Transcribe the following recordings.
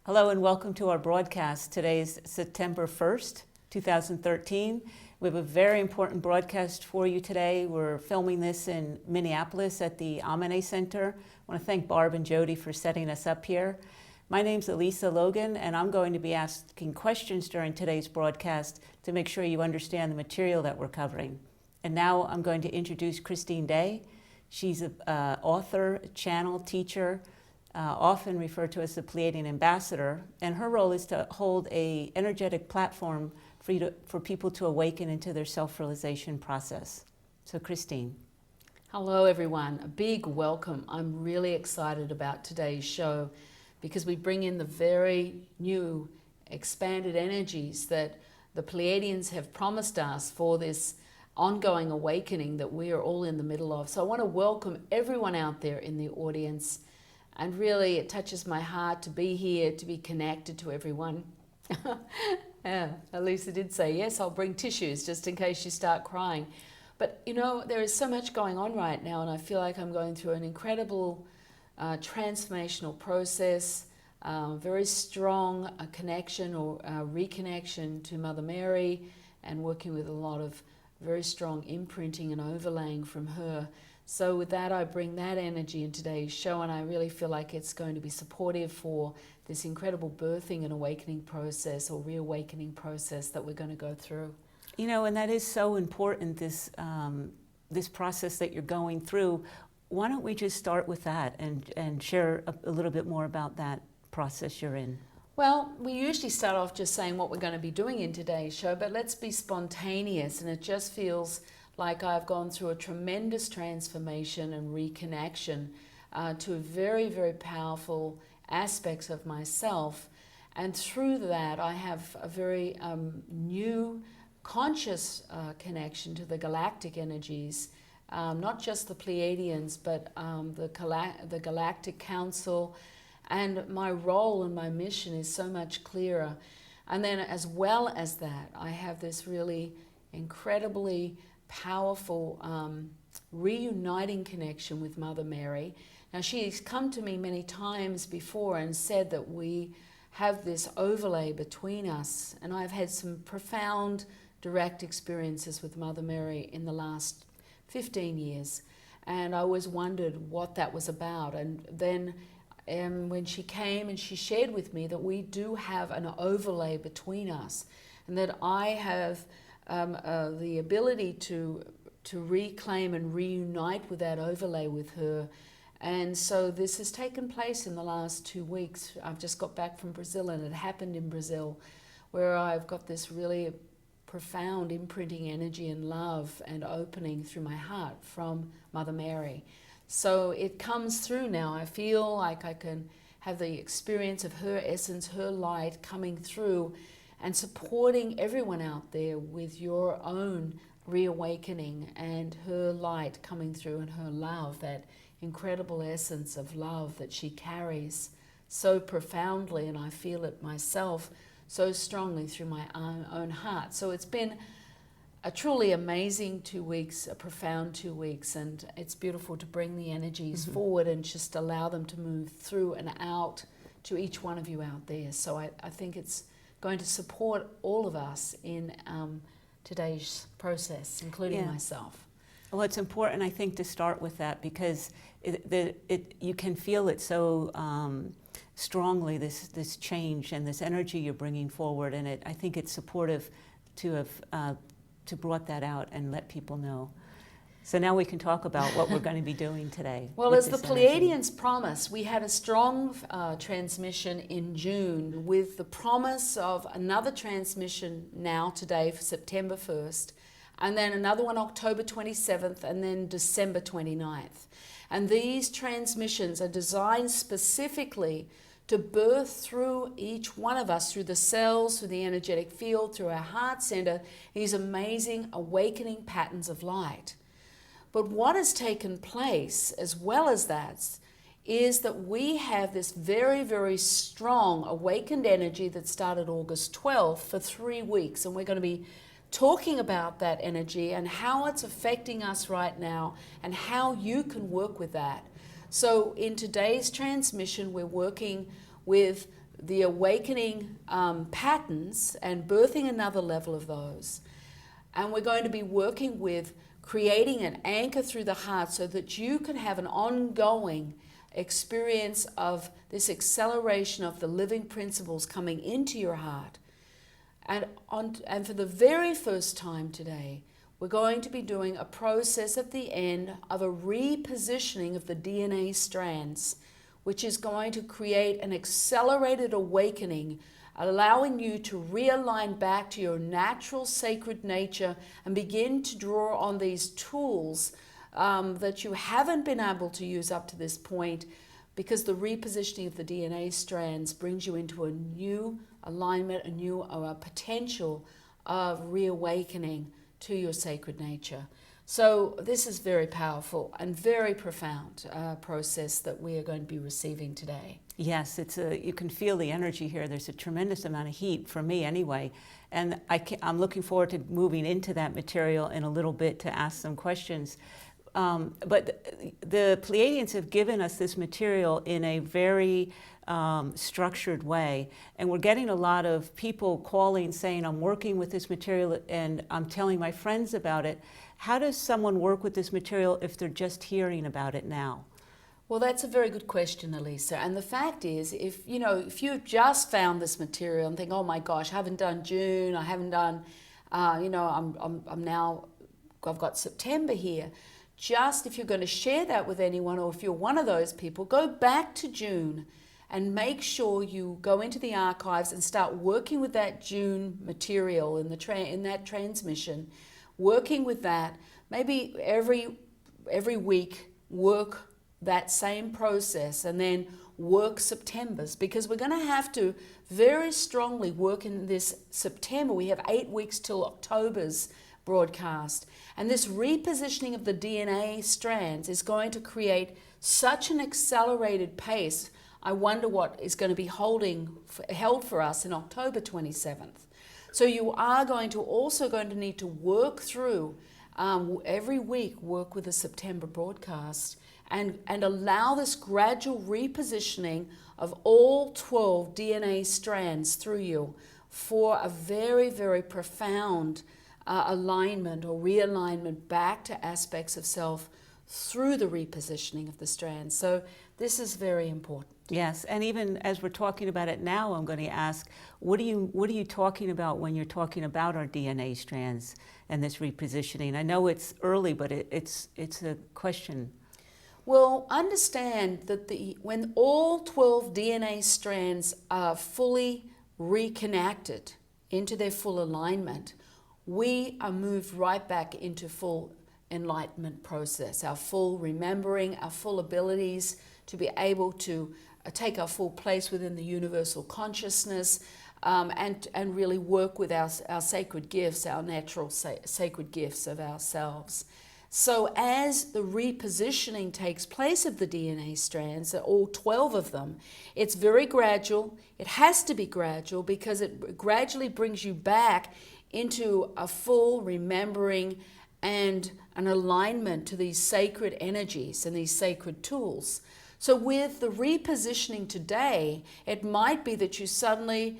Hello and welcome to our broadcast. Today is September 1st, 2013. We have a very important broadcast for you today. We're filming this in Minneapolis at the Amane Center. I want to thank Barb and Jody for setting us up here. My name's Elisa Logan, and I'm going to be asking questions during today's broadcast to make sure you understand the material that we're covering. And now I'm going to introduce Christine Day. She's an author, channel, teacher, often referred to as the Pleiadian ambassador, and her role is to hold an energetic platform for people to awaken into their self-realization process. So Christine. Hello everyone, a big welcome. I'm really excited about today's show because we bring in the very new expanded energies that the Pleiadians have promised us for this ongoing awakening that we are all in the middle of. So I want to welcome everyone out there in the audience. And really, it touches my heart to be here, to be connected to everyone. Yeah, Elisa did say, yes, I'll bring tissues just in case you start crying. But, you know, there is so much going on right now, and I feel like I'm going through an incredible transformational process, very strong connection or reconnection to Mother Mary, and working with a lot of very strong imprinting and overlaying from her. So with that, I bring that energy in today's show, and I really feel like it's going to be supportive for this incredible birthing and awakening process or reawakening process that we're going to go through. You know, and that is so important, this process that you're going through. Why don't we just start with that and share a little bit more about that process you're in? Well, we usually start off just saying what we're going to be doing in today's show, but let's be spontaneous, and it just feels like I've gone through a tremendous transformation and reconnection to very, very powerful aspects of myself. And through that, I have a very new conscious connection to the galactic energies, not just the Pleiadians, but the Galactic Council. And my role and my mission is so much clearer. And then as well as that, I have this really incredibly powerful reuniting connection with Mother Mary. Now, she's come to me many times before and said that we have this overlay between us, and I've had some profound direct experiences with Mother Mary in the last 15 years, and I always wondered what that was about. And then when she came and she shared with me that we do have an overlay between us, and that I have the ability to reclaim and reunite with that overlay with her. And so this has taken place in the last 2 weeks. I've just got back from Brazil, and it happened in Brazil, where I've got this really profound imprinting energy and love and opening through my heart from Mother Mary. So it comes through now. I feel like I can have the experience of her essence, her light coming through, and supporting everyone out there with your own reawakening and her light coming through and her love, that incredible essence of love that she carries so profoundly, and I feel it myself so strongly through my own heart. So it's been a truly amazing 2 weeks, a profound 2 weeks, and it's beautiful to bring the energies forward and just allow them to move through and out to each one of you out there. So I think it's going to support all of us in today's process, including myself. Well, it's important, I think, to start with that because you can feel it so strongly, this change and this energy you're bringing forward, and I think it's supportive to have brought that out and let people know. So now we can talk about what we're going to be doing today. Well, as the Pleiadians promised, we had a strong transmission in June with the promise of another transmission now today for September 1st, and then another one October 27th, and then December 29th. And these transmissions are designed specifically to birth through each one of us, through the cells, through the energetic field, through our heart center, these amazing awakening patterns of light. But what has taken place as well as that is that we have this very, very strong awakened energy that started August 12th for 3 weeks. And we're going to be talking about that energy and how it's affecting us right now and how you can work with that. So in today's transmission, we're working with the awakening patterns and birthing another level of those. And we're going to be working with creating an anchor through the heart so that you can have an ongoing experience of this acceleration of the living principles coming into your heart. And for the very first time today, we're going to be doing a process at the end of a repositioning of the DNA strands, which is going to create an accelerated awakening, allowing you to realign back to your natural sacred nature and begin to draw on these tools that you haven't been able to use up to this point, because the repositioning of the DNA strands brings you into a new alignment, a new potential of reawakening to your sacred nature. So this is very powerful and very profound process that we are going to be receiving today. Yes, you can feel the energy here. There's a tremendous amount of heat, for me anyway. And I'm looking forward to moving into that material in a little bit to ask some questions. But the Pleiadians have given us this material in a very structured way. And we're getting a lot of people calling saying, I'm working with this material and I'm telling my friends about it. How does someone work with this material if they're just hearing about it now? Well, that's a very good question, Elisa. And the fact is, if you've just found this material and think, oh my gosh, I haven't done June, I haven't done, I've got September here. Just if you're going to share that with anyone, or if you're one of those people, go back to June and make sure you go into the archives and start working with that June material in that transmission, working with that. Maybe every week work that same process, and then work September's, because we're going to have to very strongly work in this September. We have 8 weeks till October's broadcast, and this repositioning of the DNA strands is going to create such an accelerated pace. I wonder what is going to be held for us in October 27th. So you are going to need to work through every week, work with the September broadcast, and allow this gradual repositioning of all 12 DNA strands through you for a very, very profound alignment or realignment back to aspects of self through the repositioning of the strands. So this is very important. Yes, and even as we're talking about it now, I'm going to ask, what are you talking about when you're talking about our DNA strands and this repositioning? I know it's early, but it's a question. Well, understand that when all 12 DNA strands are fully reconnected into their full alignment, we are moved right back into full enlightenment process, our full remembering, our full abilities to be able to take our full place within the universal consciousness, and really work with our sacred gifts, our natural sacred gifts of ourselves. So as the repositioning takes place of the DNA strands, all 12 of them, it's very gradual. It has to be gradual because it gradually brings you back into a full remembering and an alignment to these sacred energies and these sacred tools. So with the repositioning today, it might be that you suddenly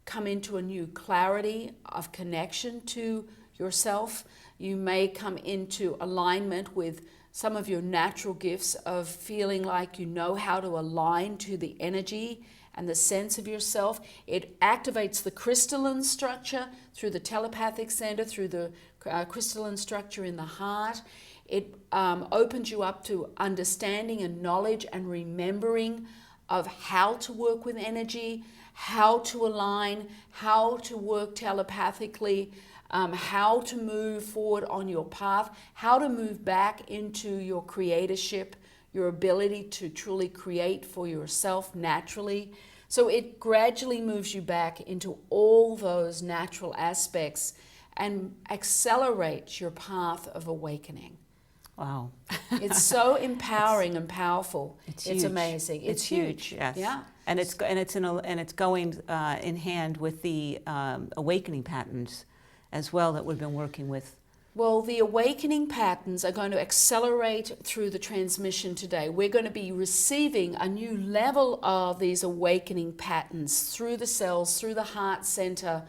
come into a new clarity of connection to yourself. You may come into alignment with some of your natural gifts of feeling like you know how to align to the energy and the sense of yourself. It activates the crystalline structure through the telepathic center, through the crystalline structure in the heart. It opens you up to understanding and knowledge and remembering of how to work with energy, how to align, how to work telepathically, how to move forward on your path, how to move back into your creatorship, your ability to truly create for yourself naturally. So it gradually moves you back into all those natural aspects and accelerates your path of awakening. Wow. It's so empowering and powerful. It's amazing. It's huge. Yes. Yeah. And it's going in hand with the awakening patterns as well that we've been working with. Well, the awakening patterns are going to accelerate through the transmission today. We're going to be receiving a new level of these awakening patterns through the cells, through the heart center.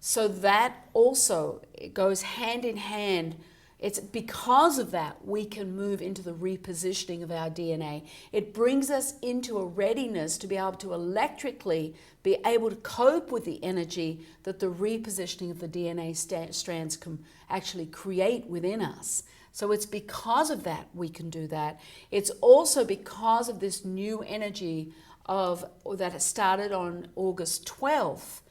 So that also goes hand in hand. It's because of that we can move into the repositioning of our DNA. It brings us into a readiness to be able to electrically be able to cope with the energy that the repositioning of the DNA strands can actually create within us. So it's because of that we can do that. It's also because of this new energy that has started on August 12th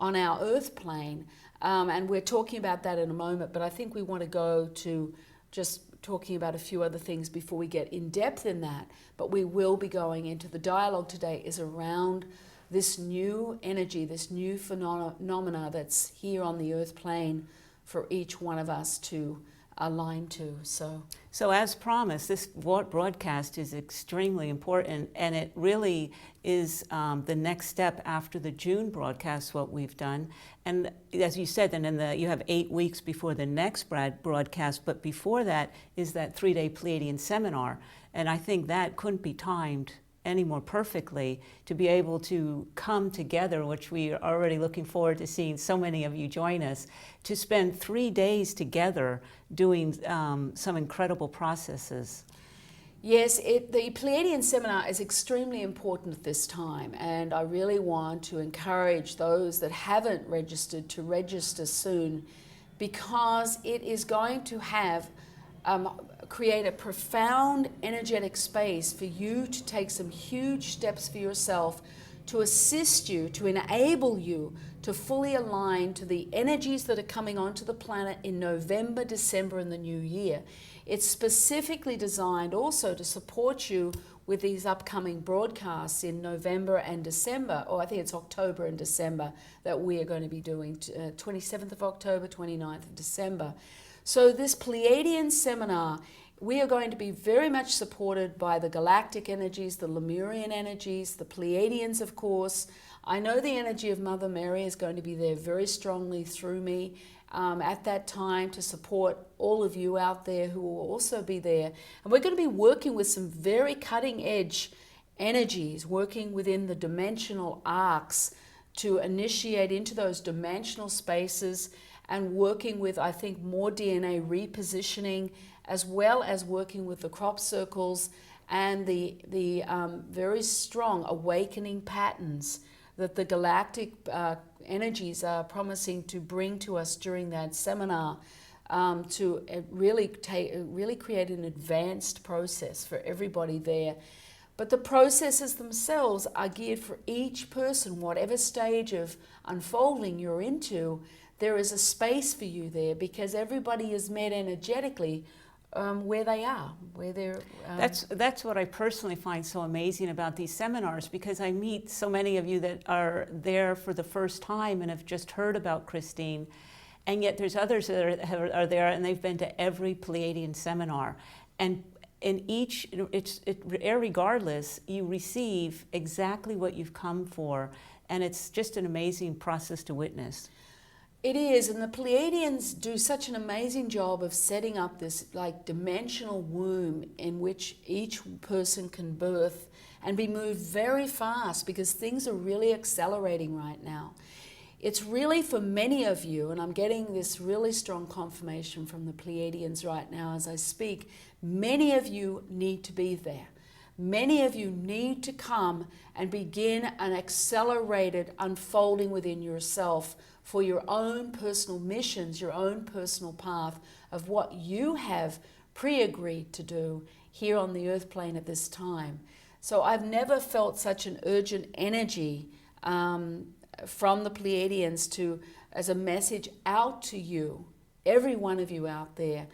on our earth plane. And we're talking about that in a moment, but I think we want to go to just talking about a few other things before we get in depth in that. But we will be going into the dialogue today is around this new energy, this new phenomena that's here on the earth plane for each one of us to align to. So as promised, this broadcast is extremely important, and it really is the next step after the June broadcast, what we've done. And as you said, then you have 8 weeks before the next broadcast, but before that is that 3-day Pleiadian seminar. And I think that couldn't be timed any more perfectly to be able to come together, which we are already looking forward to seeing so many of you join us, to spend 3 days together doing some incredible processes. Yes, the Pleiadian seminar is extremely important at this time, and I really want to encourage those that haven't registered to register soon, because it is going to have create a profound energetic space for you to take some huge steps for yourself to assist you, to enable you to fully align to the energies that are coming onto the planet in November, December, and the new year. It's specifically designed also to support you with these upcoming broadcasts in November and December, or I think it's October and December that we are going to be doing, 27th of October, 29th of December. So this Pleiadian seminar, we are going to be very much supported by the galactic energies, the Lemurian energies, the Pleiadians, of course. I know the energy of Mother Mary is going to be there very strongly through me at that time to support all of you out there who will also be there. And we're going to be working with some very cutting edge energies, working within the dimensional arcs to initiate into those dimensional spaces, and working with, I think, more DNA repositioning, as well as working with the crop circles and the very strong awakening patterns that the galactic energies are promising to bring to us during that seminar, to really create an advanced process for everybody there. But the processes themselves are geared for each person, whatever stage of unfolding you're into. There is a space for you there, because everybody is met energetically where they are, where they're. That's what I personally find so amazing about these seminars, because I meet so many of you that are there for the first time and have just heard about Christine, and yet there's others that are there and they've been to every Pleiadian seminar, and in each, regardless, you receive exactly what you've come for, and it's just an amazing process to witness. It is, and the Pleiadians do such an amazing job of setting up this like dimensional womb in which each person can birth and be moved very fast, because things are really accelerating right now. It's really for many of you, and I'm getting this really strong confirmation from the Pleiadians right now as I speak, many of you need to be there. Many of you need to come and begin an accelerated unfolding within yourself for your own personal missions, your own personal path of what you have pre-agreed to do here on the earth plane at this time. So I've never felt such an urgent energy from the Pleiadians as a message out to you, every one of you out there,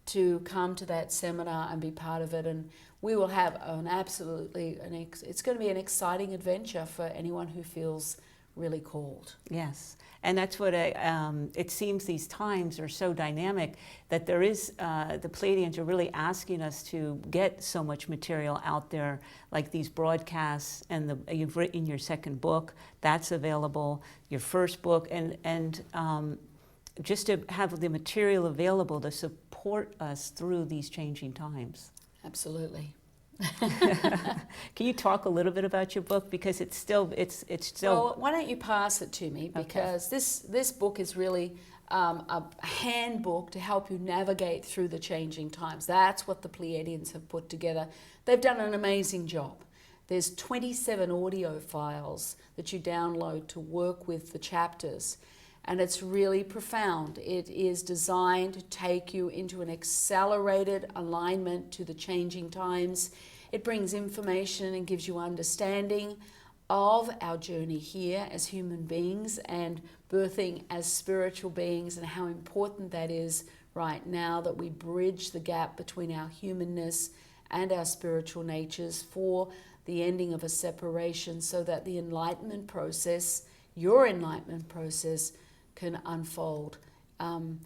to come to that seminar and be part of it. And we will have it's going to be an exciting adventure for anyone who feels really called. Yes, and that's what it seems these times are so dynamic that there is, the Pleiadians are really asking us to get so much material out there, like these broadcasts, and you've written your second book, that's available, your first book, and just to have the material available to support us through these changing times. Absolutely. Can you talk a little bit about your book, because it's still Well, why don't you pass it to me, because this book is really a handbook to help you navigate through the changing times. That's what the Pleiadians have put together. They've done an amazing job. There's 27 audio files that you download to work with the chapters, and it's really profound. It is designed to take you into an accelerated alignment to the changing times. It brings information and gives you understanding of our journey here as human beings and birthing as spiritual beings, and how important that is right now, that we bridge the gap between our humanness and our spiritual natures for the ending of a separation, so that the enlightenment process, your enlightenment process, can unfold. And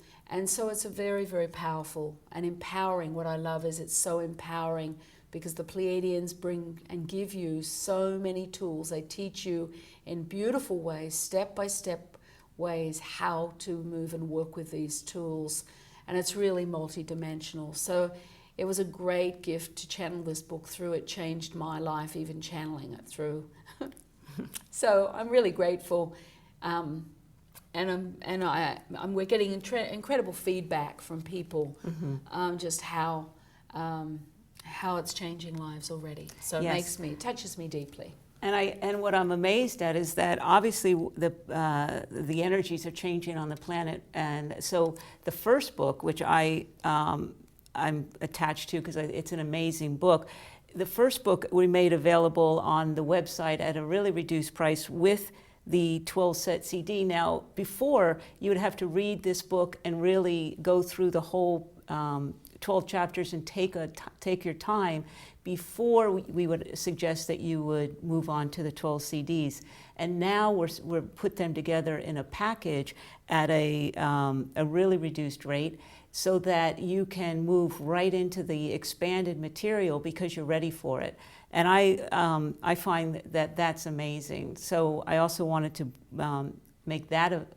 so it's a very, very powerful and empowering. What I love is it's so empowering, because the Pleiadians bring and give you so many tools. They teach you in beautiful ways, step-by-step ways, how to move and work with these tools. And it's really multidimensional. So it was a great gift to channel this book through. It changed my life, even channeling it through. So I'm really grateful. We're getting incredible feedback from people, just how it's changing lives already. So Yes. it touches me deeply. And what I'm amazed at is that obviously the energies are changing on the planet, and so the first book, which I'm attached to because it's an amazing book. The first book we made available on the website at a really reduced price with the 12-set CD. Now, before, you would have to read this book and really go through the whole 12 chapters and take your time before we would suggest that you would move on to the 12 CDs. And now we're put them together in a package at a really reduced rate, so that you can move right into the expanded material because you're ready for it. And I find that that's amazing. So I also wanted to make that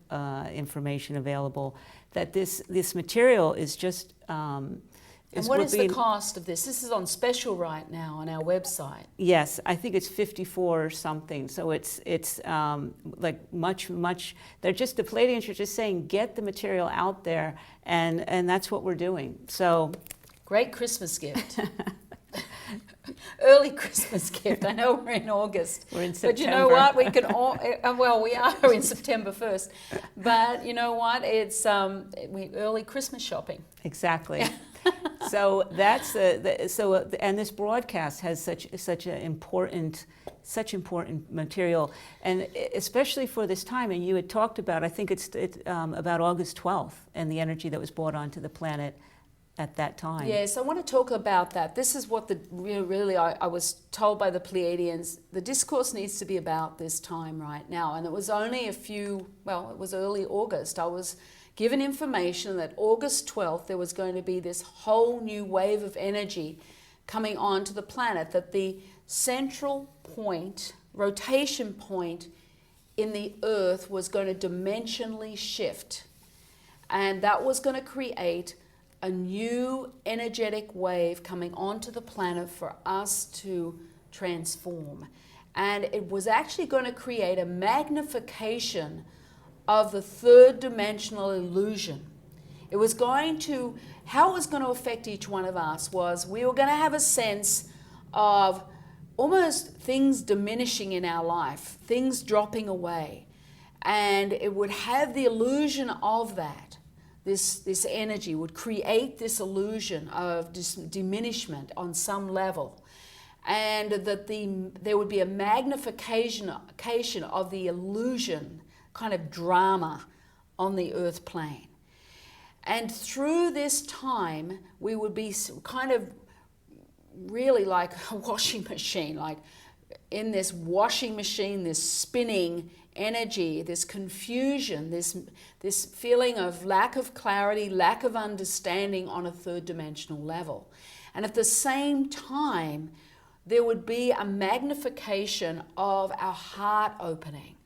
information available, that this material is just... and what is the cost of this? This is on special right now on our website. Yes, I think it's 54 or something. So it's like much. They're just, the Pleiadians are just saying, get the material out there, and that's what we're doing. So great Christmas gift. Early Christmas gift. I know we're in August. We're in September. But you know what? We can all, well, we are in September 1st. But you know what? It's early Christmas shopping. Exactly. So that's and this broadcast has such important material, and especially for this time. And you had talked about, I think it's about August 12th, and the energy that was brought onto the planet at that time. Yes, I want to talk about that. This is what I was told by the Pleiadians. The discourse needs to be about this time right now. And it was only it was early August. I was given information that August 12th, there was going to be this whole new wave of energy coming onto the planet, that the central point, rotation point in the Earth was going to dimensionally shift. And that was going to create a new energetic wave coming onto the planet for us to transform. And it was actually going to create a magnification of the third dimensional illusion. It was going to, how it was going to affect each one of us was, we were going to have a sense of almost things diminishing in our life, things dropping away. And it would have the illusion of that. This energy would create this illusion of diminishment on some level. And that there would be a magnification of the illusion, kind of drama on the earth plane. And through this time, we would be kind of really like a washing machine, like in this washing machine, this spinning energy, this confusion, this feeling of lack of clarity, lack of understanding on a third dimensional level. And at the same time, there would be a magnification of our heart opening,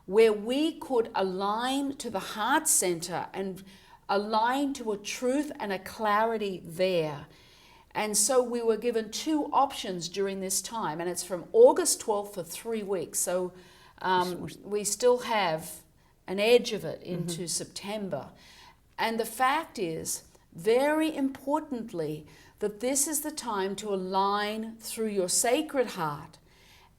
where we could align to the heart center and align to a truth and a clarity there. And so we were given two options during this time, and it's from August 12th for 3 weeks. So we still have an edge of it into September. And the fact is, very importantly, that this is the time to align through your sacred heart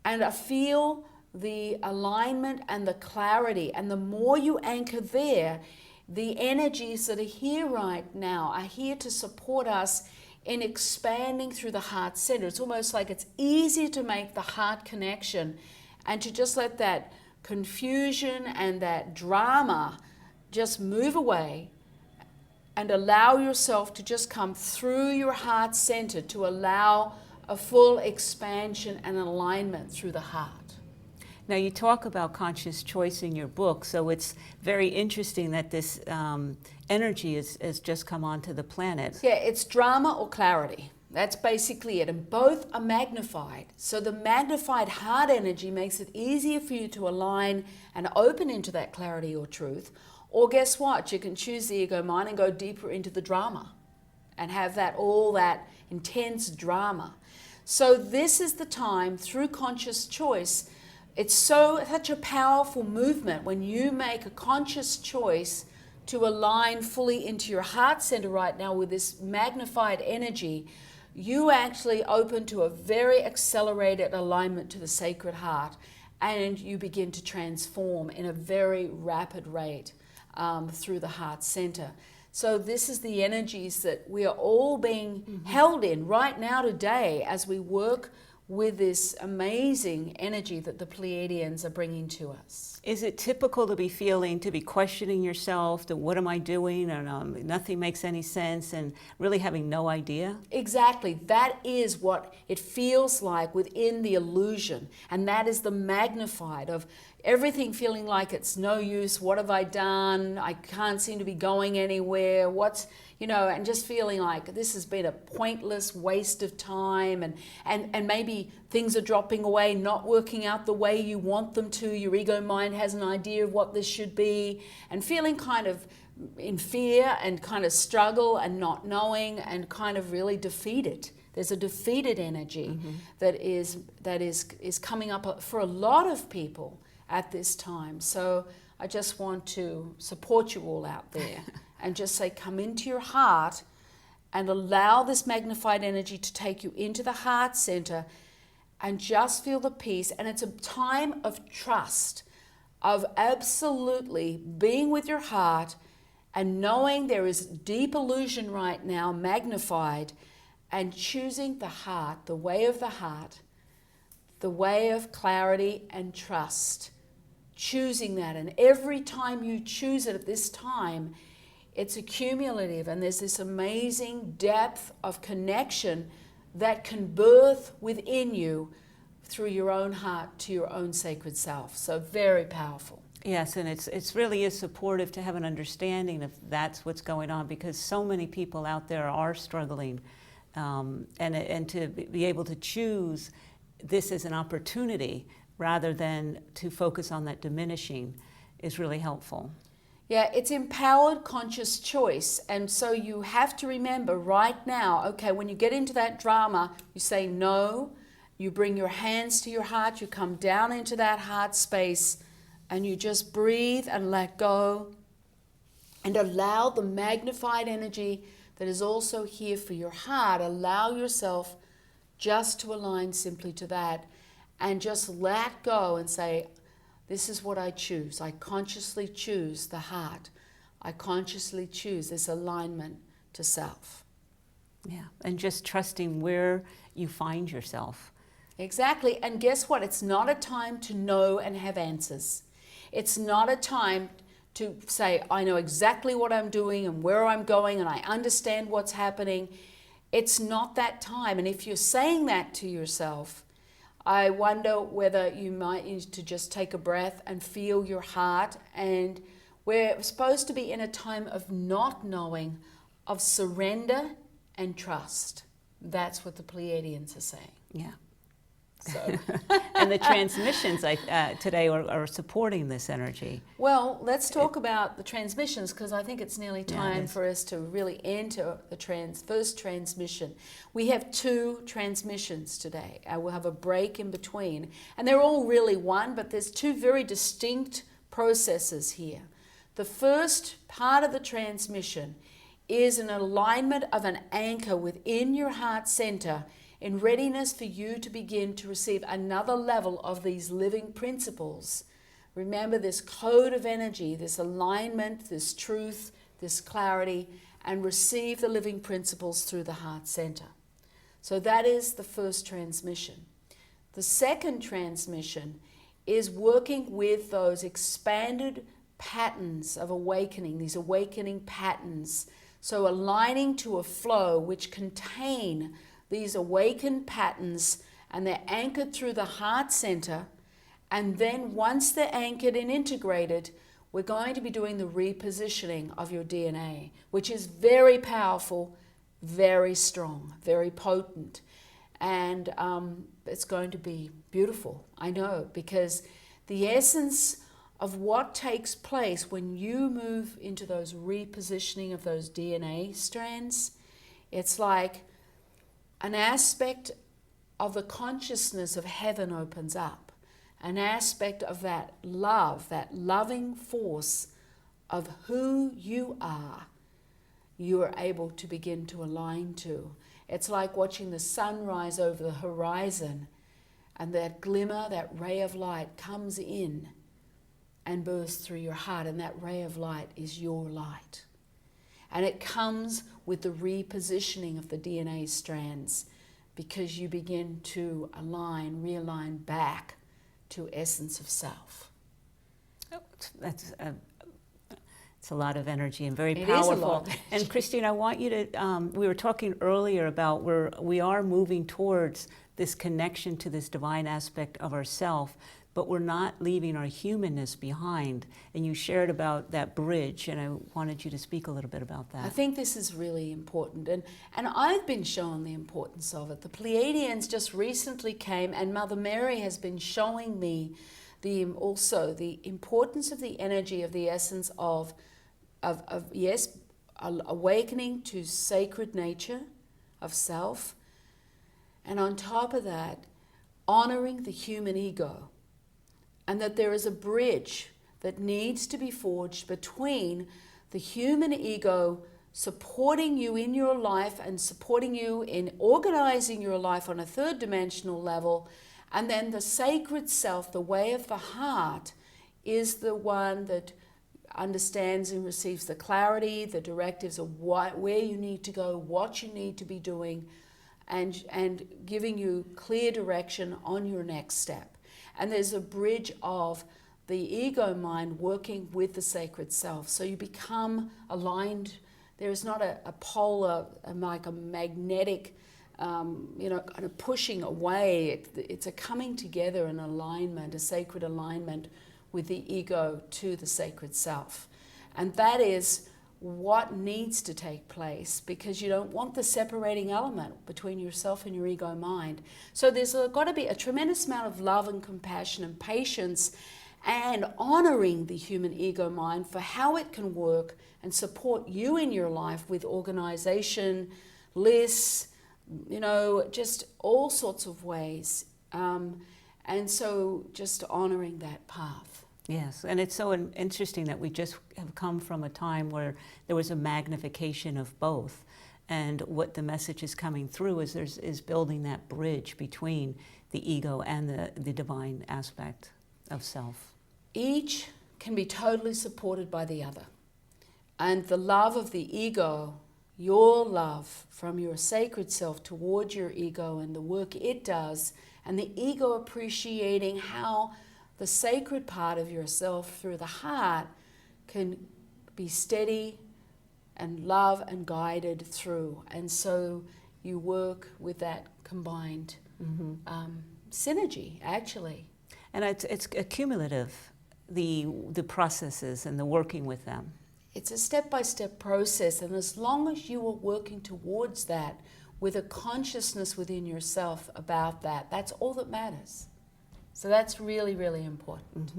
and feel the alignment and the clarity. And the more you anchor there, the energies that are here right now are here to support us in expanding through the heart center. It's almost like it's easier to make the heart connection and to just let that confusion and that drama just move away and allow yourself to just come through your heart center to allow a full expansion and alignment through the heart. Now, you talk about conscious choice in your book, so it's very interesting that this energy has just come onto the planet. Yeah, it's drama or clarity. That's basically it. And both are magnified. So the magnified heart energy makes it easier for you to align and open into that clarity or truth. Or guess what? You can choose the ego mind and go deeper into the drama and have all that intense drama. So this is the time through conscious choice. It's such a powerful movement when you make a conscious choice to align fully into your heart center right now with this magnified energy. You actually open to a very accelerated alignment to the sacred heart, and you begin to transform in a very rapid rate through the heart center. So this is the energies that we are all being held in right now today as we work with this amazing energy that the Pleiadians are bringing to us. Is it typical to be questioning yourself, that what am I doing, and nothing makes any sense, and really having no idea? Exactly. That is what it feels like within the illusion, and that is the magnified of everything feeling like it's no use. What have I done? I can't seem to be going anywhere. And just feeling like this has been a pointless waste of time, and maybe things are dropping away, not working out the way you want them to. Your ego mind has an idea of what this should be, and feeling kind of in fear and kind of struggle and not knowing and kind of really defeated. There's a defeated energy that is coming up for a lot of people at this time. So I just want to support you all out there and just say, come into your heart and allow this magnified energy to take you into the heart center and just feel the peace. And it's a time of trust, of absolutely being with your heart and knowing there is deep illusion right now, magnified, and choosing the heart, the way of the heart, the way of clarity and trust. Choosing that, and every time you choose it at this time, it's accumulative, and there's this amazing depth of connection that can birth within you through your own heart to your own sacred self. So very powerful. Yes, and it's really is supportive to have an understanding of that's what's going on, because so many people out there are struggling, and to be able to choose this as an opportunity rather than to focus on that diminishing is really helpful. Yeah, it's empowered conscious choice. And so you have to remember right now, okay, when you get into that drama, you say no, you bring your hands to your heart, you come down into that heart space, and you just breathe and let go and allow the magnified energy that is also here for your heart. Allow yourself just to align simply to that. And just let go and say, this is what I choose. I consciously choose the heart. I consciously choose this alignment to self. Yeah, and just trusting where you find yourself. Exactly. And guess what? It's not a time to know and have answers. It's not a time to say, I know exactly what I'm doing and where I'm going and I understand what's happening. It's not that time. And if you're saying that to yourself, I wonder whether you might need to just take a breath and feel your heart. And we're supposed to be in a time of not knowing, of surrender and trust. That's what the Pleiadians are saying. Yeah. So. And the transmissions today are supporting this energy. Well, let's talk about the transmissions, because I think it's nearly time is. for us to really enter the first transmission. We have 2 transmissions today. We'll have a break in between. And they're all really one, but there's 2 very distinct processes here. The first part of the transmission is an alignment of an anchor within your heart center in readiness for you to begin to receive another level of these living principles. Remember this code of energy, this alignment, this truth, this clarity, and receive the living principles through the heart center. So that is the first transmission. The second transmission is working with those expanded patterns of awakening, these awakening patterns. So aligning to a flow which contain these awakened patterns, and they're anchored through the heart center. And then once they're anchored and integrated, we're going to be doing the repositioning of your DNA, which is very powerful, very strong, very potent. And it's going to be beautiful, I know, because the essence of what takes place when you move into those repositioning of those DNA strands, it's like an aspect of the consciousness of heaven opens up, an aspect of that love, that loving force of who you are able to begin to align to. It's like watching the sun rise over the horizon, and that glimmer, that ray of light comes in and bursts through your heart, and that ray of light is your light. And it comes with the repositioning of the DNA strands, because you begin to realign back to essence of self. Oh, it's a lot of energy and very It powerful. is a lot. And Christine, I want you to, we were talking earlier about where we are moving towards this connection to this divine aspect of ourself, but we're not leaving our humanness behind. And you shared about that bridge, and I wanted you to speak a little bit about that. I think this is really important, and I've been shown the importance of it. The Pleiadians just recently came, and Mother Mary has been showing me also the importance of the energy of the essence of awakening to sacred nature of self, and on top of that, honoring the human ego. And that there is a bridge that needs to be forged between the human ego supporting you in your life and supporting you in organizing your life on a third dimensional level, and then the sacred self, the way of the heart, is the one that understands and receives the clarity, the directives of where you need to go, what you need to be doing, and giving you clear direction on your next step. And there's a bridge of the ego mind working with the sacred self. So you become aligned. There is not a polar, like a magnetic, kind of pushing away. It's a coming together, an alignment, a sacred alignment with the ego to the sacred self. And that is what needs to take place, because you don't want the separating element between yourself and your ego mind. So there's got to be a tremendous amount of love and compassion and patience, and honoring the human ego mind for how it can work and support you in your life with organization, lists, just all sorts of ways. And so just honoring that path. Yes, and it's so interesting that we just have come from a time where there was a magnification of both, and what the message is coming through is building that bridge between the ego and the divine aspect of self. Each can be totally supported by the other, and the love of the ego, your love from your sacred self towards your ego and the work it does, and the ego appreciating how the sacred part of yourself through the heart can be steady and love and guided through. And so you work with that combined synergy, actually. And it's accumulative, the processes and the working with them. It's a step-by-step process, and as long as you are working towards that with a consciousness within yourself about that. That's all that matters. So that's really, really important.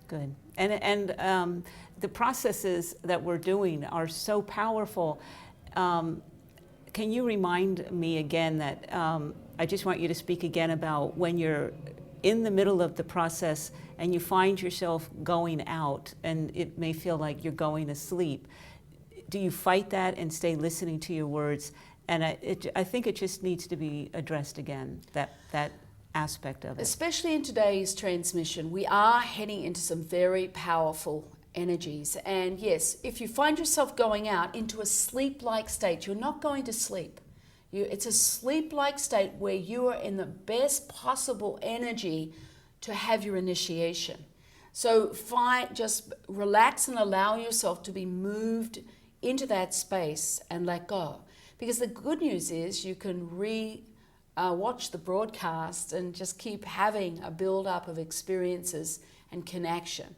Good. And the processes that we're doing are so powerful. Can you remind me again that I just want you to speak again about when you're in the middle of the process and you find yourself going out and it may feel like you're going to sleep. Do you fight that and stay listening to your words? And I think it just needs to be addressed again, that aspect of it. Especially in today's transmission, we are heading into some very powerful energies. And yes, if you find yourself going out into a sleep-like state, you're not going to sleep. It's a sleep-like state where you are in the best possible energy to have your initiation. So just relax and allow yourself to be moved into that space and let go. Because the good news is you can watch the broadcast and just keep having a build-up of experiences and connection.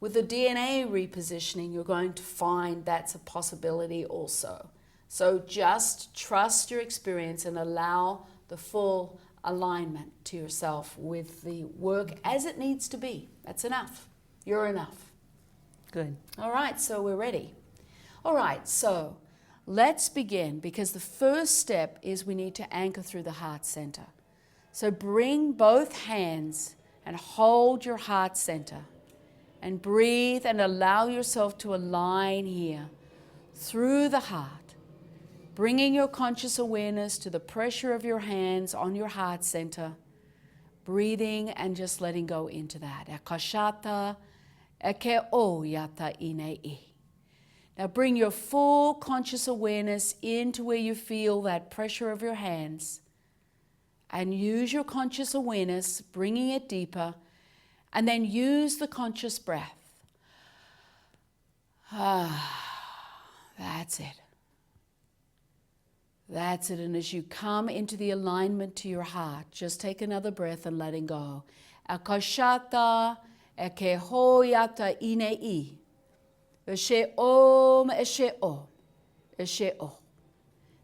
With the DNA repositioning, you're going to find that's a possibility also. So just trust your experience and allow the full alignment to yourself with the work as it needs to be. That's enough. You're enough. Good. All right, so we're ready. All right, so let's begin, because the first step is we need to anchor through the heart center. So bring both hands and hold your heart center and breathe and allow yourself to align here through the heart, bringing your conscious awareness to the pressure of your hands on your heart center, breathing and just letting go into that. Akashata, eke o yata inei. Now bring your full conscious awareness into where you feel that pressure of your hands, and use your conscious awareness, bringing it deeper, and then use the conscious breath. That's it. That's it. And as you come into the alignment to your heart, just take another breath and letting go. Akashata eke hoyata inei. Eshe om, eshe o, eshe o.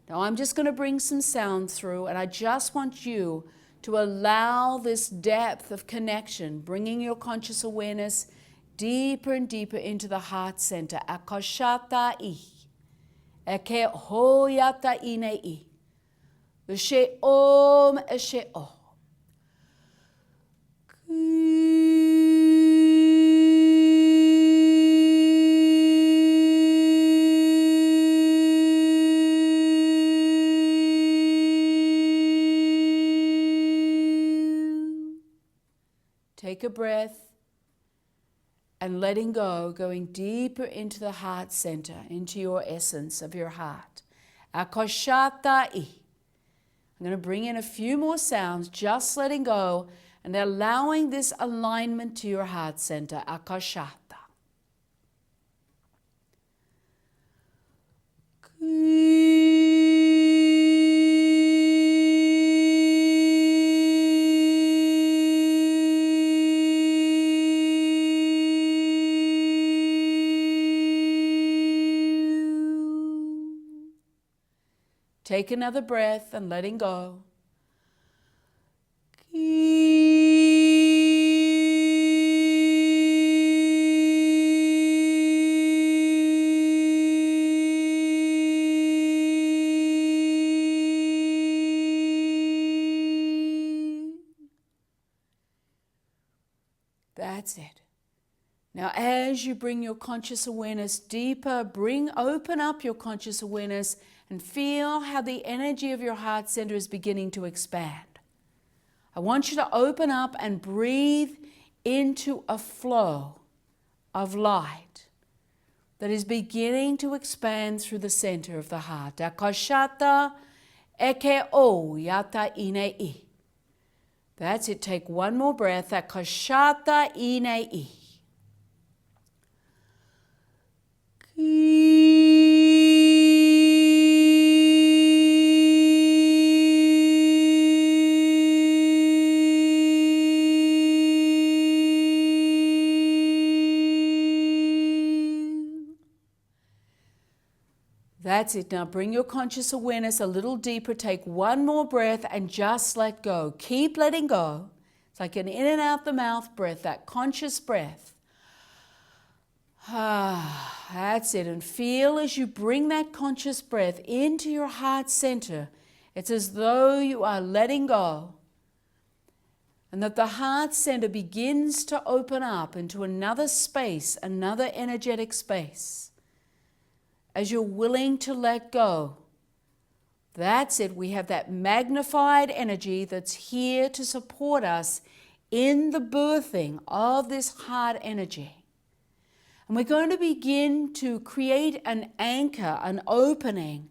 Now I'm just going to bring some sound through, and I just want you to allow this depth of connection, bringing your conscious awareness deeper and deeper into the heart center. Akashata I. Eke hoyata inei. Eshe om, eshe o. Take a breath and letting go, going deeper into the heart center, into your essence of your heart. Akoshata I. I'm going to bring in a few more sounds, just letting go and allowing this alignment to your heart center. Akoshata. Take another breath and letting go. That's it. Now, as you bring your conscious awareness deeper, open up your conscious awareness and feel how the energy of your heart center is beginning to expand. I want you to open up and breathe into a flow of light that is beginning to expand through the center of the heart. Akashata eke o yata inei. That's it. Take one more breath. Akashata inei. That's it. Now bring your conscious awareness a little deeper. Take one more breath and just let go. Keep letting go. It's like an in and out the mouth breath, that conscious breath. That's it. And feel as you bring that conscious breath into your heart center, it's as though you are letting go. And that the heart center begins to open up into another space, another energetic space. As you're willing to let go. That's it. We have that magnified energy that's here to support us in the birthing of this heart energy. And we're going to begin to create an anchor, an opening,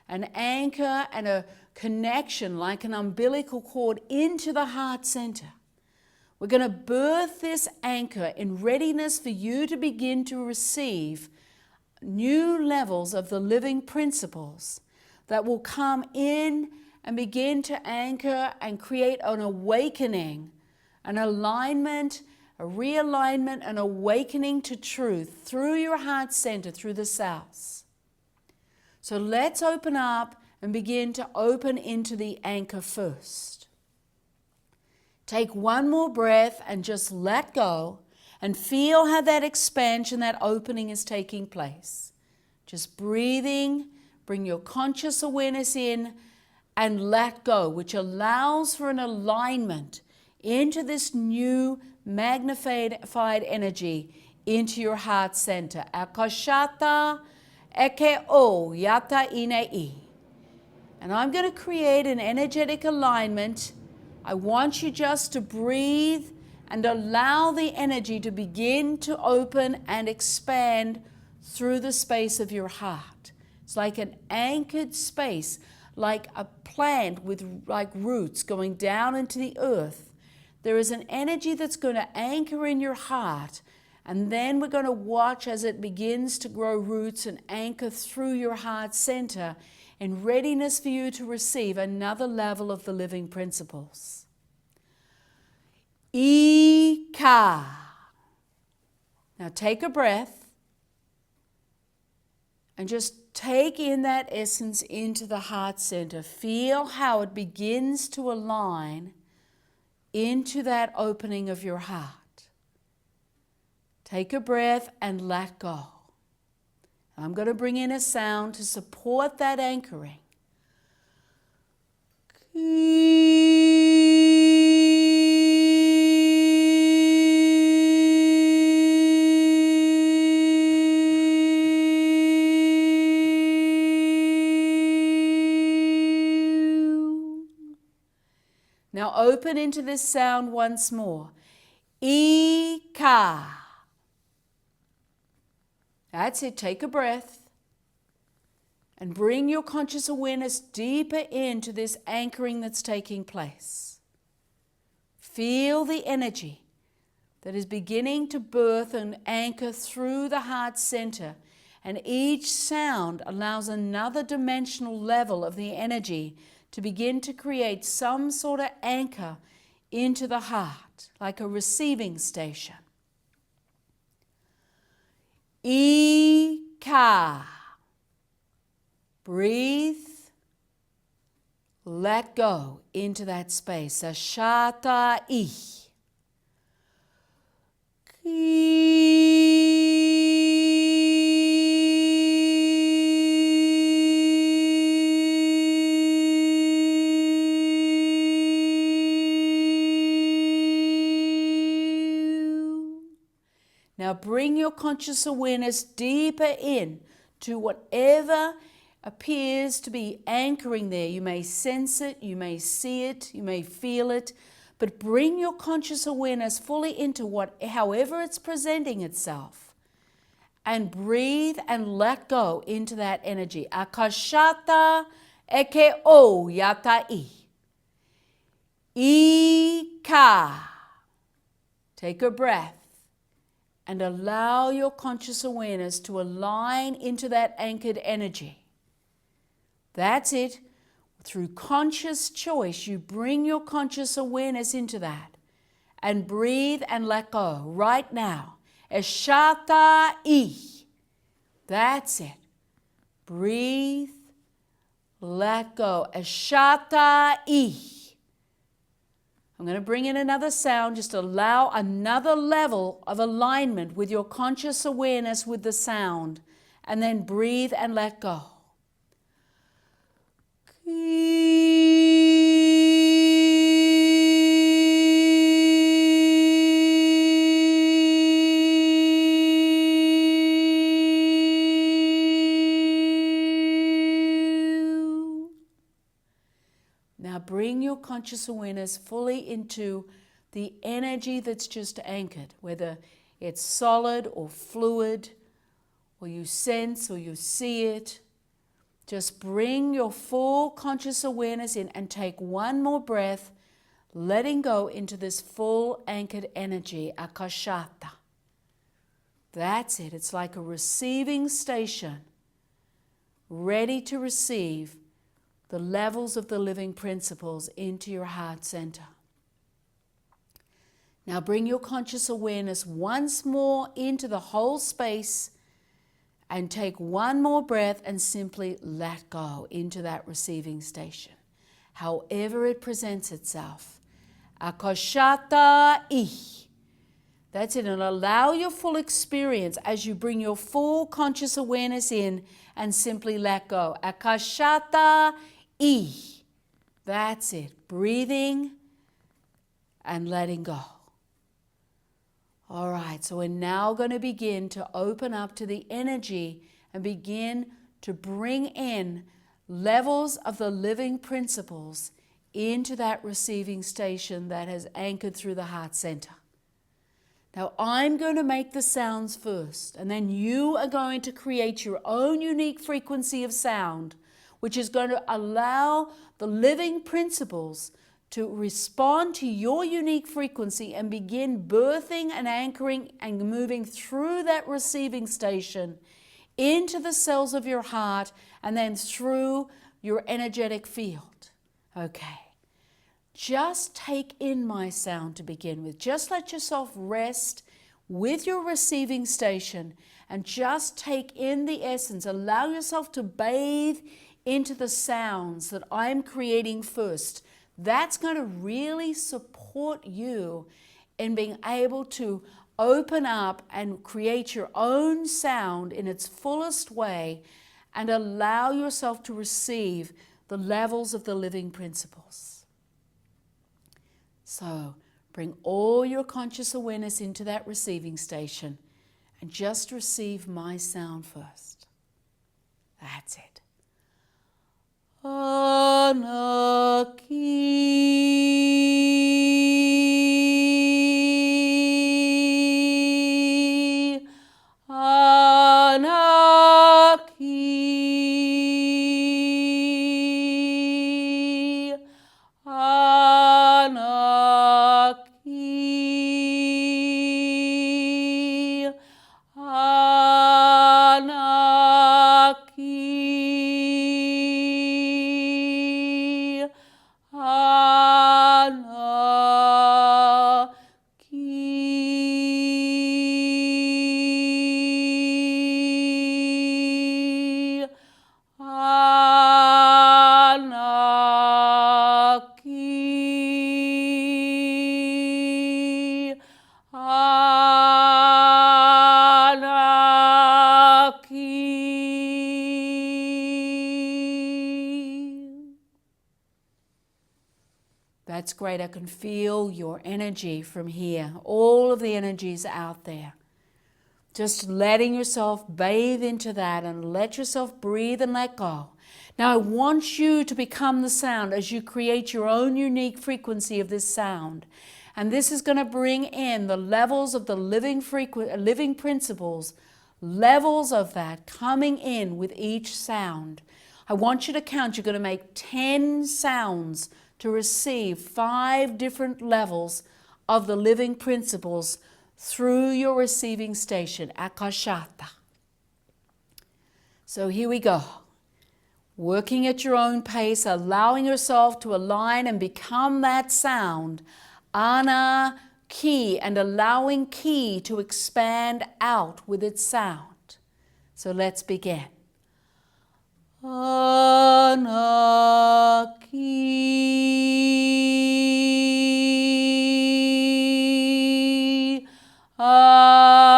an anchor and a connection like an umbilical cord into the heart center. We're going to birth this anchor in readiness for you to begin to receive new levels of the living principles that will come in and begin to anchor and create an awakening, an alignment, a realignment, an awakening to truth through your heart center, through the cells. So let's open up and begin to open into the anchor first. Take one more breath and just let go. And feel how that expansion, that opening is taking place. Just breathing, bring your conscious awareness in and let go, which allows for an alignment into this new magnified energy into your heart center. Akashata eke o yata inei. And I'm going to create an energetic alignment. I want you just to breathe and allow the energy to begin to open and expand through the space of your heart. It's like an anchored space, like a plant with like roots going down into the earth. There is an energy that's going to anchor in your heart, and then we're going to watch as it begins to grow roots and anchor through your heart center in readiness for you to receive another level of the living principles. Ika. Now take a breath and just take in that essence into the heart center. Feel how it begins to align into that opening of your heart. Take a breath and let go. I'm going to bring in a sound to support that anchoring. Now open into this sound once more. Ika. That's it. Take a breath and bring your conscious awareness deeper into this anchoring that's taking place. Feel the energy that is beginning to birth and anchor through the heart center, and each sound allows another dimensional level of the energy to begin to create some sort of anchor into the heart, like a receiving station. Ika. Breathe. Let go into that space. Ashata I. Now bring your conscious awareness deeper in to whatever appears to be anchoring there. You may sense it, you may see it, you may feel it, but bring your conscious awareness fully into however it's presenting itself. And breathe and let go into that energy. Akashata eke o yata I. Ika. Take a breath. And allow your conscious awareness to align into that anchored energy. That's it. Through conscious choice, you bring your conscious awareness into that. And breathe and let go right now. Eshata I. That's it. Breathe. Let go. Ashata-i. I'm going to bring in another sound. Just allow another level of alignment with your conscious awareness with the sound. And then breathe and let go. Now bring your conscious awareness fully into the energy that's just anchored, whether it's solid or fluid, or you sense or you see it. Just bring your full conscious awareness in and take one more breath, letting go into this full anchored energy, akashata. That's it. It's like a receiving station, ready to receive the levels of the living principles into your heart center. Now bring your conscious awareness once more into the whole space and take one more breath and simply let go into that receiving station, however it presents itself. Akashata-i. That's it. And allow your full experience as you bring your full conscious awareness in and simply let go. Akashata-i. That's it. Breathing and letting go. All right, so we're now going to begin to open up to the energy and begin to bring in levels of the living principles into that receiving station that has anchored through the heart center. Now I'm going to make the sounds first, and then you are going to create your own unique frequency of sound, which is going to allow the living principles to respond to your unique frequency and begin birthing and anchoring and moving through that receiving station into the cells of your heart and then through your energetic field. Okay. Just take in my sound to begin with. Just let yourself rest with your receiving station and just take in the essence. Allow yourself to bathe into the sounds that I'm creating first. That's going to really support you in being able to open up and create your own sound in its fullest way and allow yourself to receive the levels of the living principles. So bring all your conscious awareness into that receiving station and just receive my sound first. That's it. Anaki, Anaki, Anaki, That's great. I can feel your energy from here. All of the energies out there. Just letting yourself bathe into that and let yourself breathe and let go. Now I want you to become the sound as you create your own unique frequency of this sound. And this is going to bring in the levels of the living principles, levels of that coming in with each sound. I want you to count. You're going to make 10 sounds to receive 5 different levels of the living principles through your receiving station, Akashata. So here we go. Working at your own pace, allowing yourself to align and become that sound, Ana, Ki, and allowing Ki to expand out with its sound. So let's begin. Anaki, Anaki,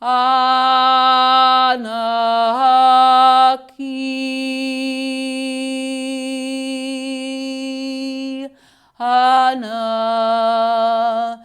Anaki, Anaki, Anaki, Anaki, Anaki, Anaki,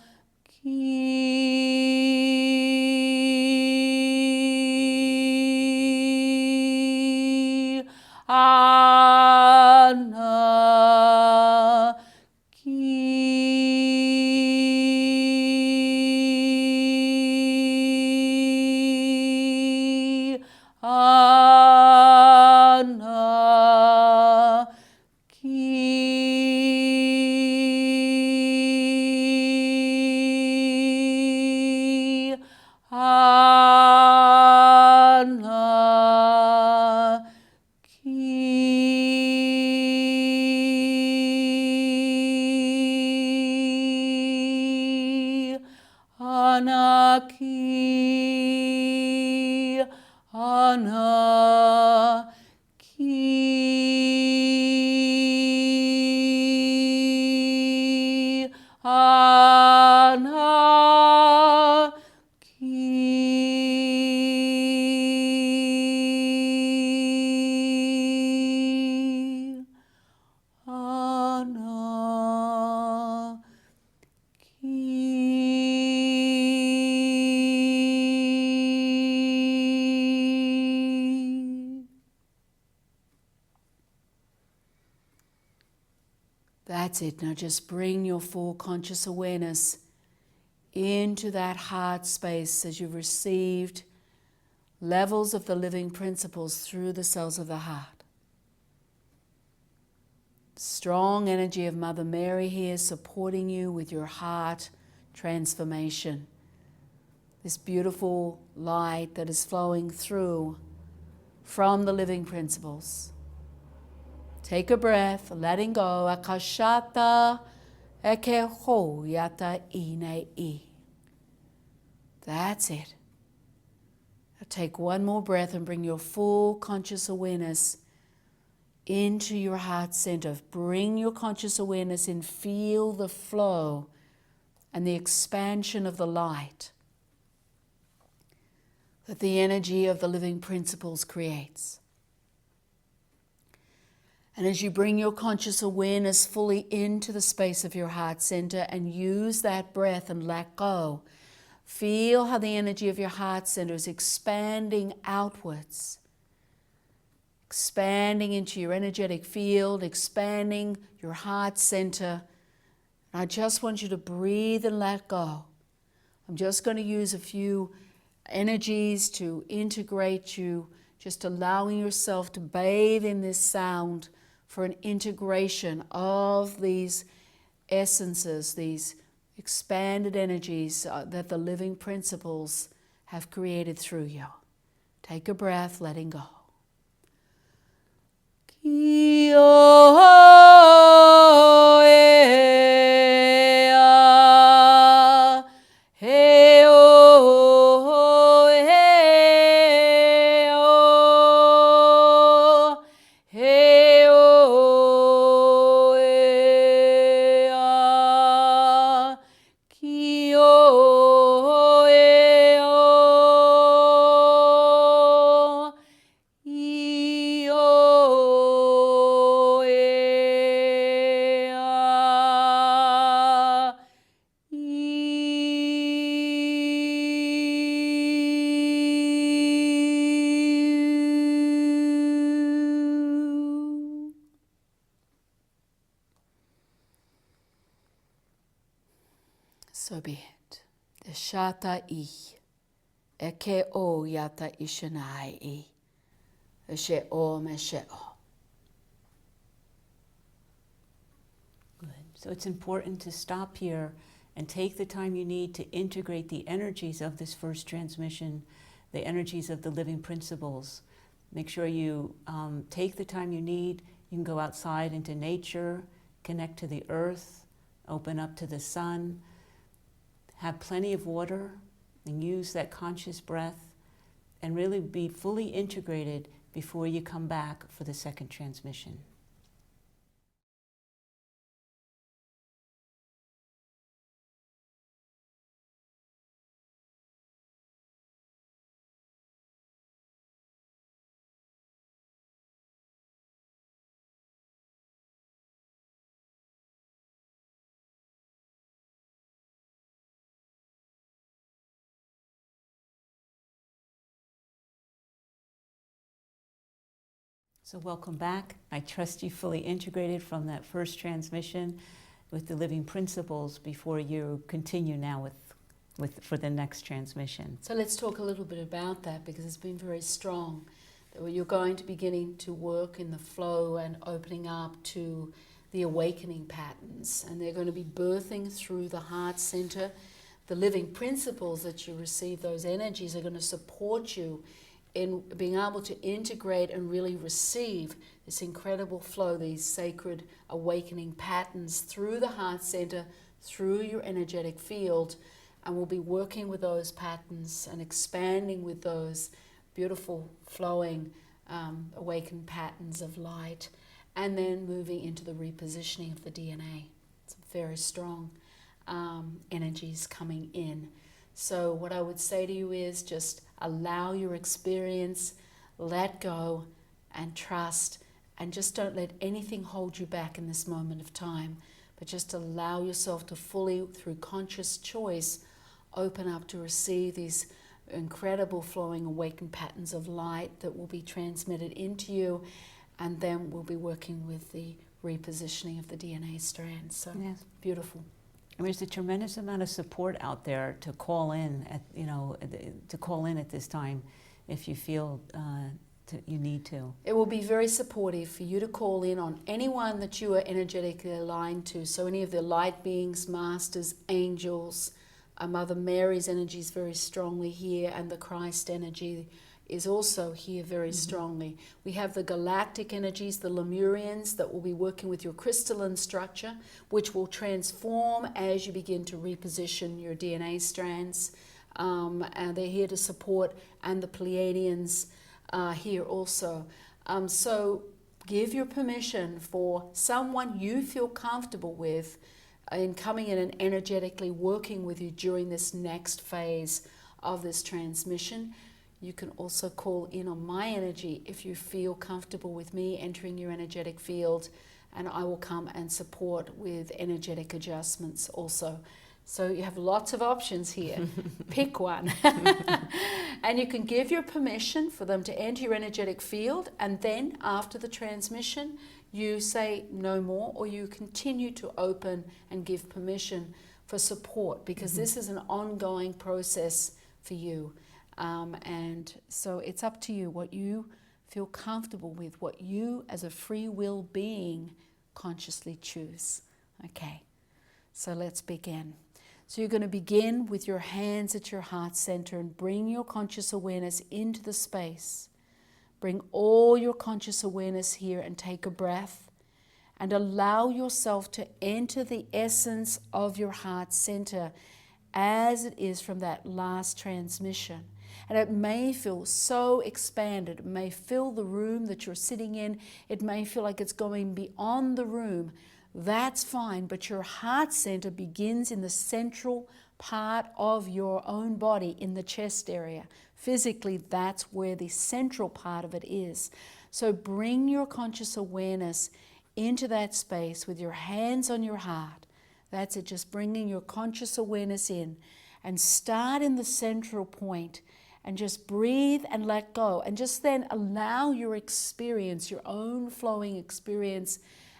Anaki, Anaki, Anaki. That's it. Now just bring your full conscious awareness into that heart space as you've received levels of the living principles through the cells of the heart. Strong energy of Mother Mary here supporting you with your heart transformation. This beautiful light that is flowing through from the living principles. Take a breath, letting go. Akashata ekeho yata inei. That's it. Now take one more breath and bring your full conscious awareness into your heart center. Bring your conscious awareness in. Feel the flow and the expansion of the light that the energy of the living principles creates. And as you bring your conscious awareness fully into the space of your heart center and use that breath and let go, feel how the energy of your heart center is expanding outwards, expanding into your energetic field, expanding your heart center. And I just want you to breathe and let go. I'm just going to use a few energies to integrate you, just allowing yourself to bathe in this sound for an integration of these essences, these expanded energies that the living principles have created through you. Take a breath, letting go. So be it. The shata I, eke o yata ishanai I, eshe o meshe o. Good. So it's important to stop here and take the time you need to integrate the energies of this first transmission, the energies of the living principles. Make sure you take the time you need. You can go outside into nature, connect to the earth, open up to the sun. have plenty of water, and use that conscious breath, and really be fully integrated before you come back for the second transmission. So welcome back. I trust you fully integrated from that first transmission with the living principles before you continue now for the next transmission. So let's talk a little bit about that, because it's been very strong. That you're going to be beginning to work in the flow and opening up to the awakening patterns, and they're going to be birthing through the heart center. The living principles that you receive, those energies, are going to support you in being able to integrate and really receive this incredible flow, these sacred awakening patterns through the heart center, through your energetic field, and we'll be working with those patterns and expanding with those beautiful flowing awakened patterns of light, and then moving into the repositioning of the DNA. It's very strong energies coming in. So what I would say to you is just allow your experience, let go and trust, and just don't let anything hold you back in this moment of time, but just allow yourself to fully, through conscious choice, open up to receive these incredible flowing awakened patterns of light that will be transmitted into you, and then we'll be working with the repositioning of the DNA strands. So yes. Beautiful. There's a tremendous amount of support out there to call in at this time if you feel you need to. It will be very supportive for you to call in on anyone that you are energetically aligned to. So any of the light beings, masters, angels, Mother Mary's energy is very strongly here, and the Christ energy is also here very strongly. We have the galactic energies, the Lemurians, that will be working with your crystalline structure, which will transform as you begin to reposition your DNA strands. And they're here to support, and the Pleiadians here also. So give your permission for someone you feel comfortable with in coming in and energetically working with you during this next phase of this transmission. You can also call in on my energy if you feel comfortable with me entering your energetic field, and I will come and support with energetic adjustments also. So you have lots of options here. Pick one. And you can give your permission for them to enter your energetic field, and then after the transmission, you say no more, or you continue to open and give permission for support, because this is an ongoing process for you. And so it's up to you what you feel comfortable with, what you as a free will being consciously choose. Okay, so let's begin. So you're going to begin with your hands at your heart center and bring your conscious awareness into the space. Bring all your conscious awareness here and take a breath and allow yourself to enter the essence of your heart center as it is from that last transmission. And it may feel so expanded. It may fill the room that you're sitting in. It may feel like it's going beyond the room. That's fine, but your heart center begins in the central part of your own body, in the chest area. Physically, that's where the central part of it is. So bring your conscious awareness into that space with your hands on your heart. That's it, just bringing your conscious awareness in, and start in the central point. And just breathe and let go. And just then allow your experience, your own flowing experience,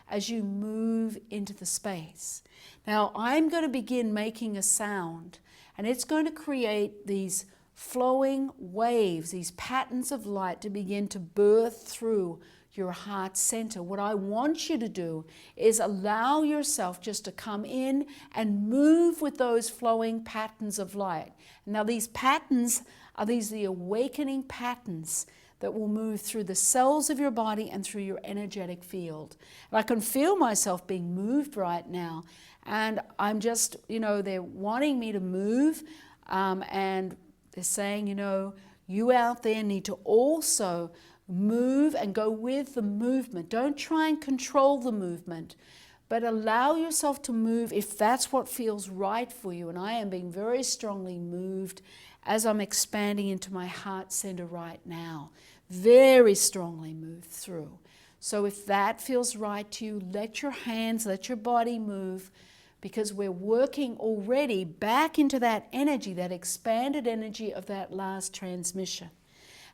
as you move into the space. Now, I'm going to begin making a sound, and it's going to create these flowing waves, these patterns of light to begin to birth through your heart center. What I want you to do is allow yourself just to come in and move with those flowing patterns of light. Now, these patterns are the awakening patterns that will move through the cells of your body and through your energetic field. And I can feel myself being moved right now. And I'm just, they're wanting me to move. And they're saying, you out there need to also move and go with the movement. Don't try and control the movement, but allow yourself to move if that's what feels right for you. And I am being very strongly moved as I'm expanding into my heart center right now. Very strongly moved through. So if that feels right to you, let your hands, let your body move, because we're working already back into that energy, that expanded energy of that last transmission.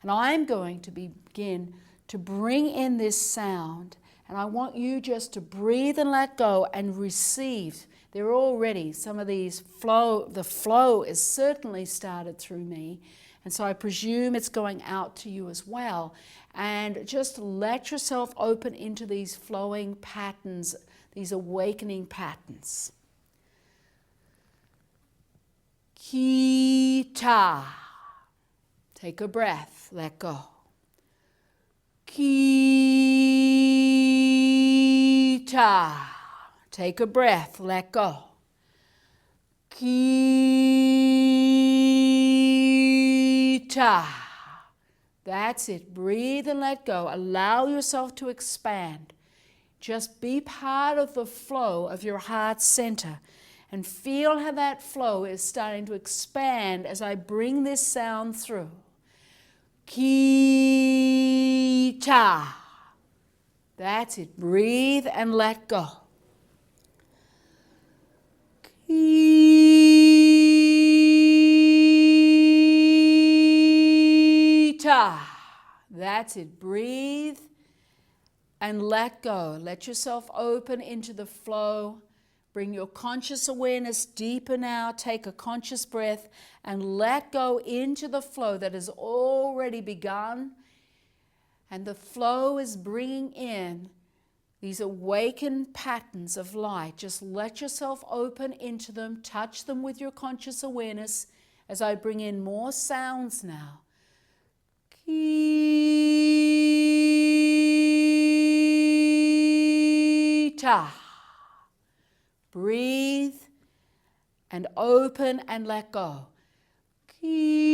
And I'm going to begin to bring in this sound, and I want you just to breathe and let go and receive. There are already some of these the flow is certainly started through me, and so I presume it's going out to you as well. And just let yourself open into these flowing patterns, these awakening patterns. Kita. Take a breath, let go. Kita. Take a breath, let go. Kita. That's it. Breathe and let go. Allow yourself to expand. Just be part of the flow of your heart center and feel how that flow is starting to expand as I bring this sound through. Kita. That's it. Breathe and let go. Kita. That's it. Breathe and let go. Let yourself open into the flow. Bring your conscious awareness deeper now. Take a conscious breath and let go into the flow that has already begun. And the flow is bringing in these awakened patterns of light. Just let yourself open into them. Touch them with your conscious awareness as I bring in more sounds now. Kita. Breathe and open and let go. Kita.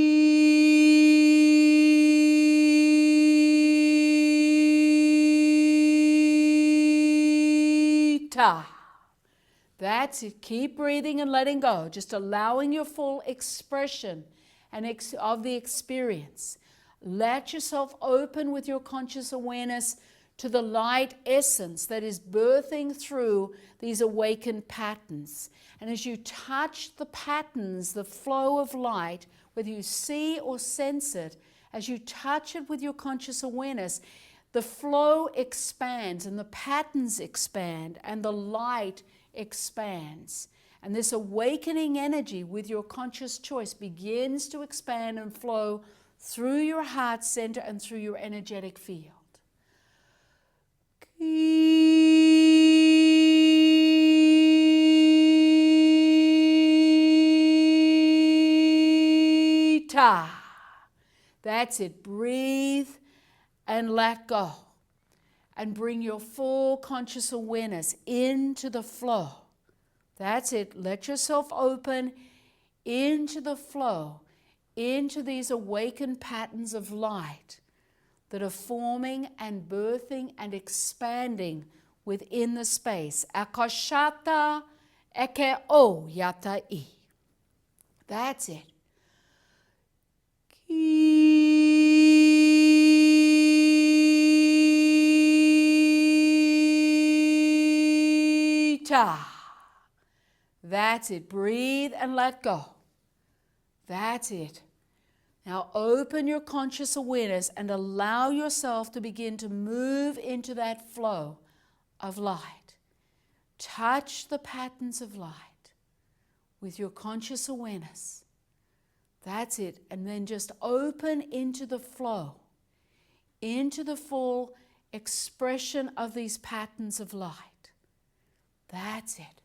That's it. Keep breathing and letting go. Just allowing your full expression of the experience. Let yourself open with your conscious awareness to the light essence that is birthing through these awakened patterns. And as you touch the patterns, the flow of light, whether you see or sense it, as you touch it with your conscious awareness, the flow expands and the patterns expand and the light expands. And this awakening energy with your conscious choice begins to expand and flow through your heart center and through your energetic field. Kita. That's it. Breathe and let go. And bring your full conscious awareness into the flow. That's it. Let yourself open into the flow, into these awakened patterns of light that are forming and birthing and expanding within the space. Akashata eke o yata I. That's it. Kita. That's it. Breathe and let go. That's it. Now open your conscious awareness and allow yourself to begin to move into that flow of light. Touch the patterns of light with your conscious awareness. That's it. And then just open into the flow, into the full expression of these patterns of light. That's it.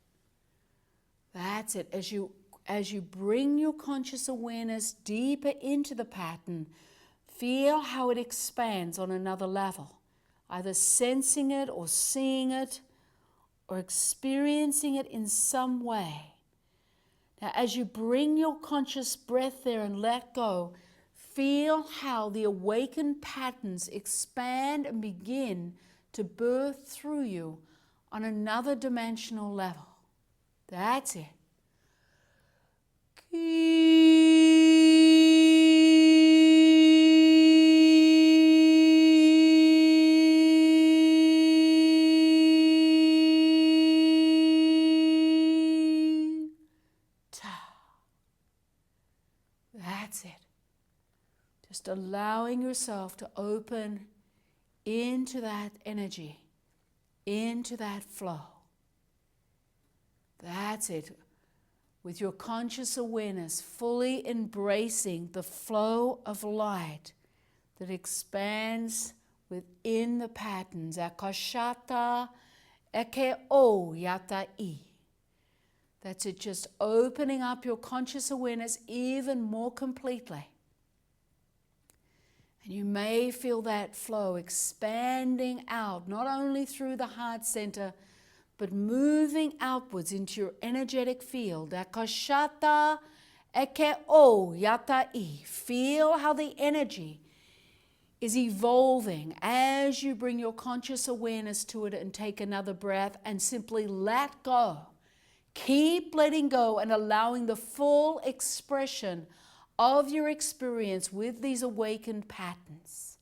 That's it. As you bring your conscious awareness deeper into the pattern, Feel how it expands on another level, either sensing it or seeing it or experiencing it in some way. Now, as you bring your conscious breath there and let go, feel how the awakened patterns expand and begin to birth through you on another dimensional level. That's it. That's it. Just allowing yourself to open into that energy, into that flow. That's it. With your conscious awareness, fully embracing the flow of light that expands within the patterns. Akashata eke o yata I. That's it, just opening up your conscious awareness even more completely. And you may feel that flow expanding out, not only through the heart center, but moving outwards into your energetic field. Akashata eke o yata I. Feel how the energy is evolving as you bring your conscious awareness to it and take another breath and simply let go. Keep letting go and allowing the full expression of your experience with these awakened patterns.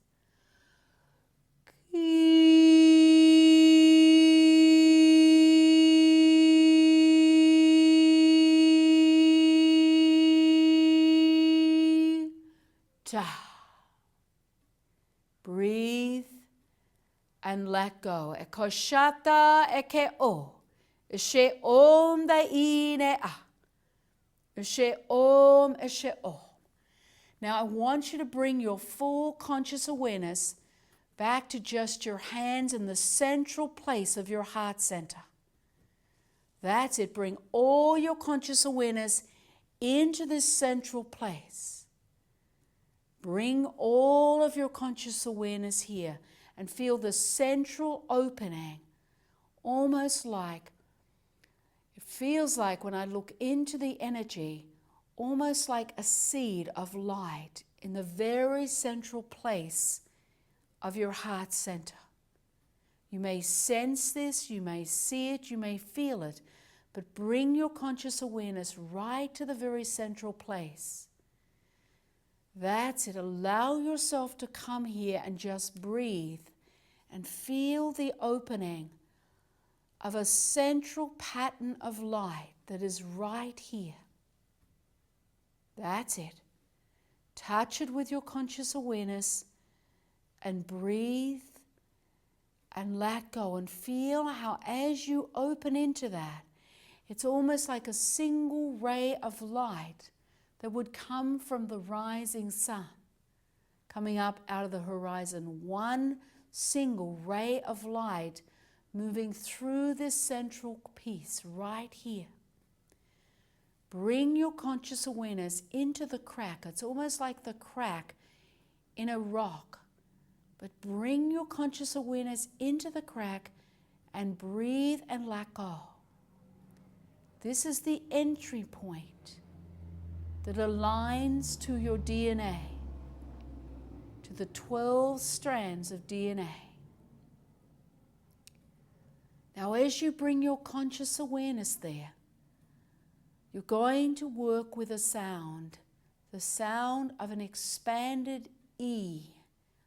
Breathe and let go. Ekoshata eke o. Eshe om da ine a. Eshe om, eshe om. Now I want you to bring your full conscious awareness back to just your hands in the central place of your heart center. That's it. Bring all your conscious awareness into this central place. Bring all of your conscious awareness here and feel the central opening, almost like, it feels like when I look into the energy, almost like a seed of light in the very central place of your heart center. You may sense this, you may see it, you may feel it, but bring your conscious awareness right to the very central place. That's it. Allow yourself to come here and just breathe and feel the opening of a central pattern of light that is right here. That's it. Touch it with your conscious awareness and breathe and let go and feel how as you open into that, it's almost like a single ray of light that would come from the rising sun, coming up out of the horizon. One single ray of light moving through this central piece right here. Bring your conscious awareness into the crack. It's almost like the crack in a rock. But bring your conscious awareness into the crack and breathe and let go. This is the entry point that aligns to your DNA, to the 12 strands of DNA. Now, as you bring your conscious awareness there, you're going to work with a sound, the sound of an expanded E.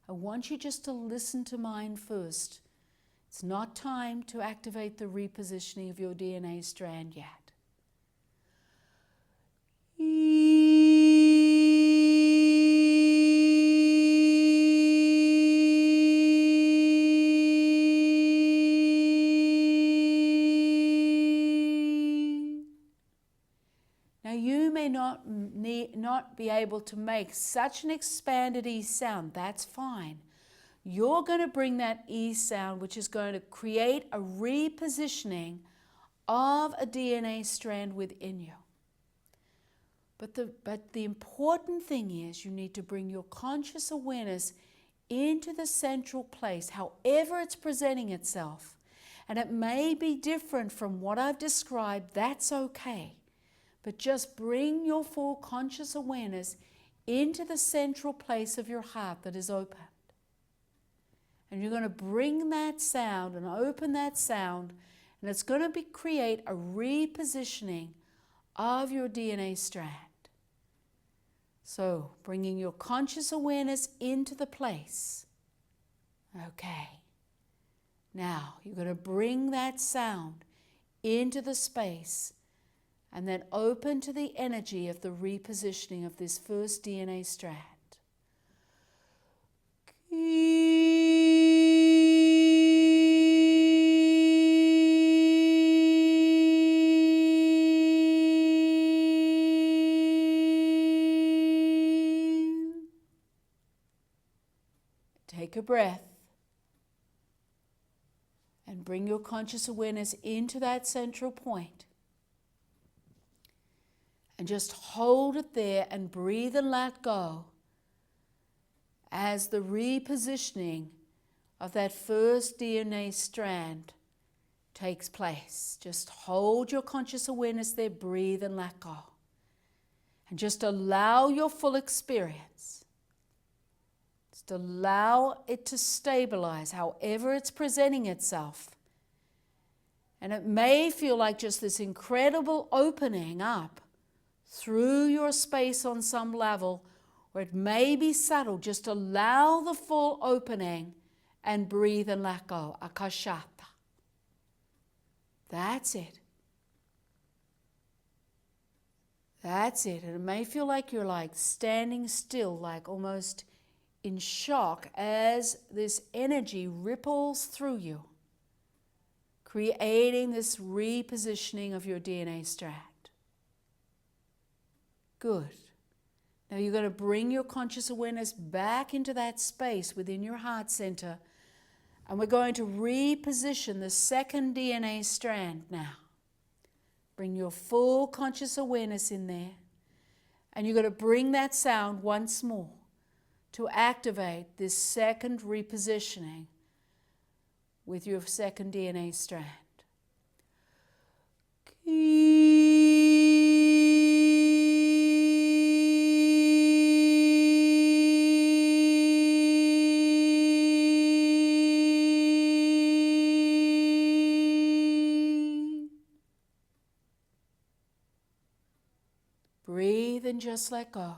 I want you just to listen to mine first. It's not time to activate the repositioning of your DNA strand yet. Now you may not be able to make such an expanded E sound. That's fine. You're going to bring that E sound, which is going to create a repositioning of a DNA strand within you. But the important thing is you need to bring your conscious awareness into the central place, however it's presenting itself. And it may be different from what I've described, that's okay. But just bring your full conscious awareness into the central place of your heart that is open. And you're going to bring that sound and open that sound, and it's going to create a repositioning of your DNA strand. So, bringing your conscious awareness into the place. Okay. Now, you're going to bring that sound into the space and then open to the energy of the repositioning of this first DNA strand. Take a breath and bring your conscious awareness into that central point. And just hold it there and breathe and let go as the repositioning of that first DNA strand takes place. Just hold your conscious awareness there, breathe and let go. And just allow your full experience. Just allow it to stabilize however it's presenting itself. And it may feel like just this incredible opening up through your space on some level, or it may be subtle. Just allow the full opening and breathe and let go. Akashata. That's it. That's it. And it may feel like you're like standing still, like almost in shock as this energy ripples through you, creating this repositioning of your DNA strand. Good. Now you're going to bring your conscious awareness back into that space within your heart center, and we're going to reposition the second DNA strand now. Bring your full conscious awareness in there, and you're going to bring that sound once more to activate this second repositioning with your second DNA strand. Breathe and just let go.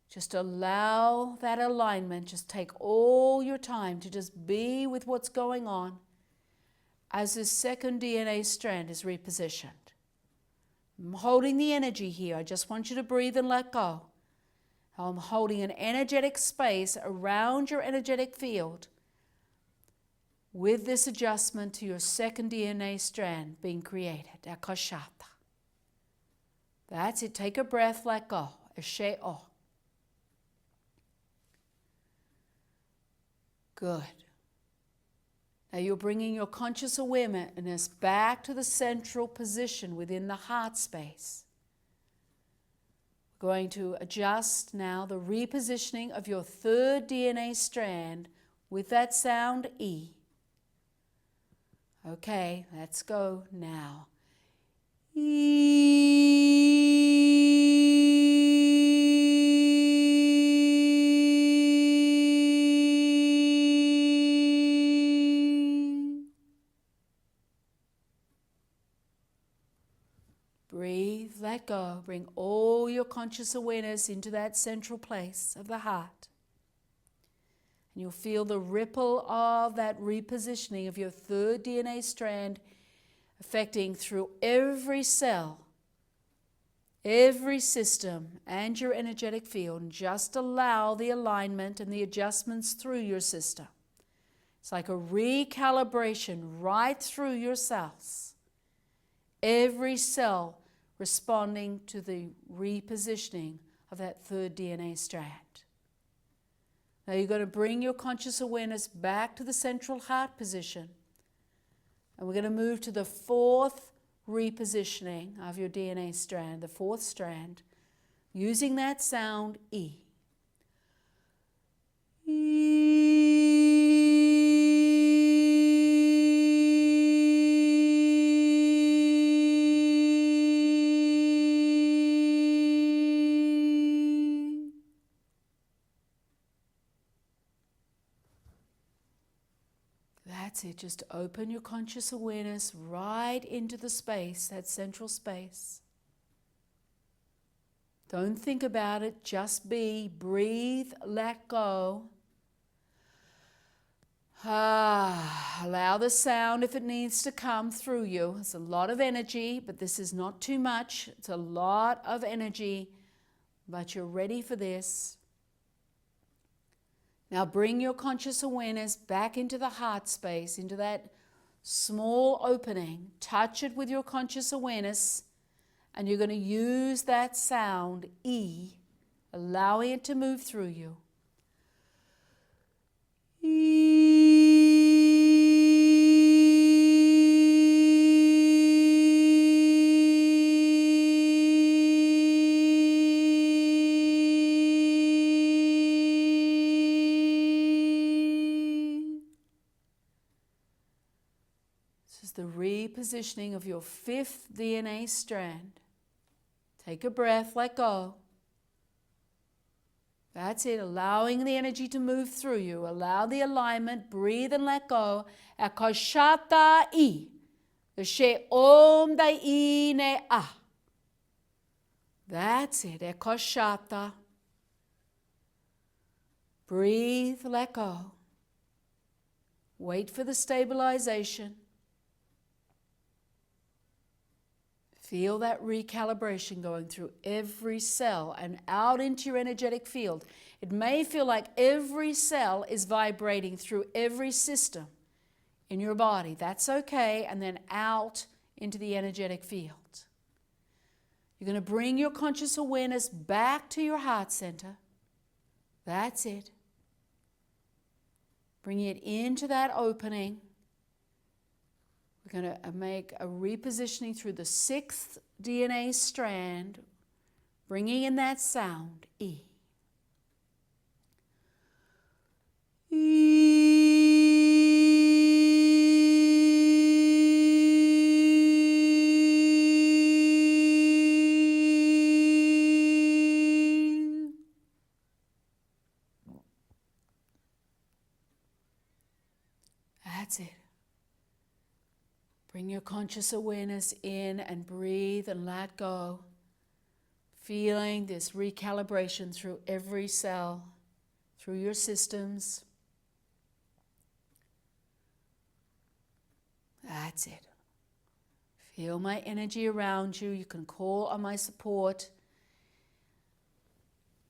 Just allow that alignment. Just take all your time to just be with what's going on as this second DNA strand is repositioned. I'm holding the energy here. I just want you to breathe and let go. I'm holding an energetic space around your energetic field with this adjustment to your second DNA strand being created. Akashata. That's it. Take a breath, let go. Eshe'o. Good. Now you're bringing your conscious awareness back to the central position within the heart space. We're going to adjust now the repositioning of your third DNA strand with that sound E. Okay, let's go now. Breathe, let go. Bring all your conscious awareness into that central place of the heart. And you'll feel the ripple of that repositioning of your third DNA strand affecting through every cell, every system, and your energetic field. And just allow the alignment and the adjustments through your system. It's like a recalibration right through your cells. Every cell responding to the repositioning of that third DNA strand. Now you're going to bring your conscious awareness back to the central heart position. And we're going to move to the fourth repositioning of your DNA strand, the fourth strand. using that sound E. That's it. Just open your conscious awareness right into the space, that central space. Don't think about it, just be, breathe, let go. Allow the sound, if it needs to come through you. It's a lot of energy, but this is not too much. It's a lot of energy, but you're ready for this. Now bring your conscious awareness back into the heart space, into that small opening. Touch it with your conscious awareness, and you're going to use that sound, E, allowing it to move through you. This is the repositioning of your 5th DNA strand. Take a breath, let go. That's it, allowing the energy to move through you. Allow the alignment, breathe and let go. Akoshata I. She om dai I ne a. That's it, Ekoshata. Breathe, let go. Wait for the stabilization. Feel that recalibration going through every cell and out into your energetic field. It may feel like every cell is vibrating through every system in your body. That's okay. And then out into the energetic field. You're going to bring your conscious awareness back to your heart center. That's it. Bring it into that opening. We're going to make a repositioning through the 6th DNA strand, bringing in that sound, E. That's it. Bring your conscious awareness in and breathe and let go. Feeling this recalibration through every cell, through your systems. That's it. Feel my energy around you. You can call on my support.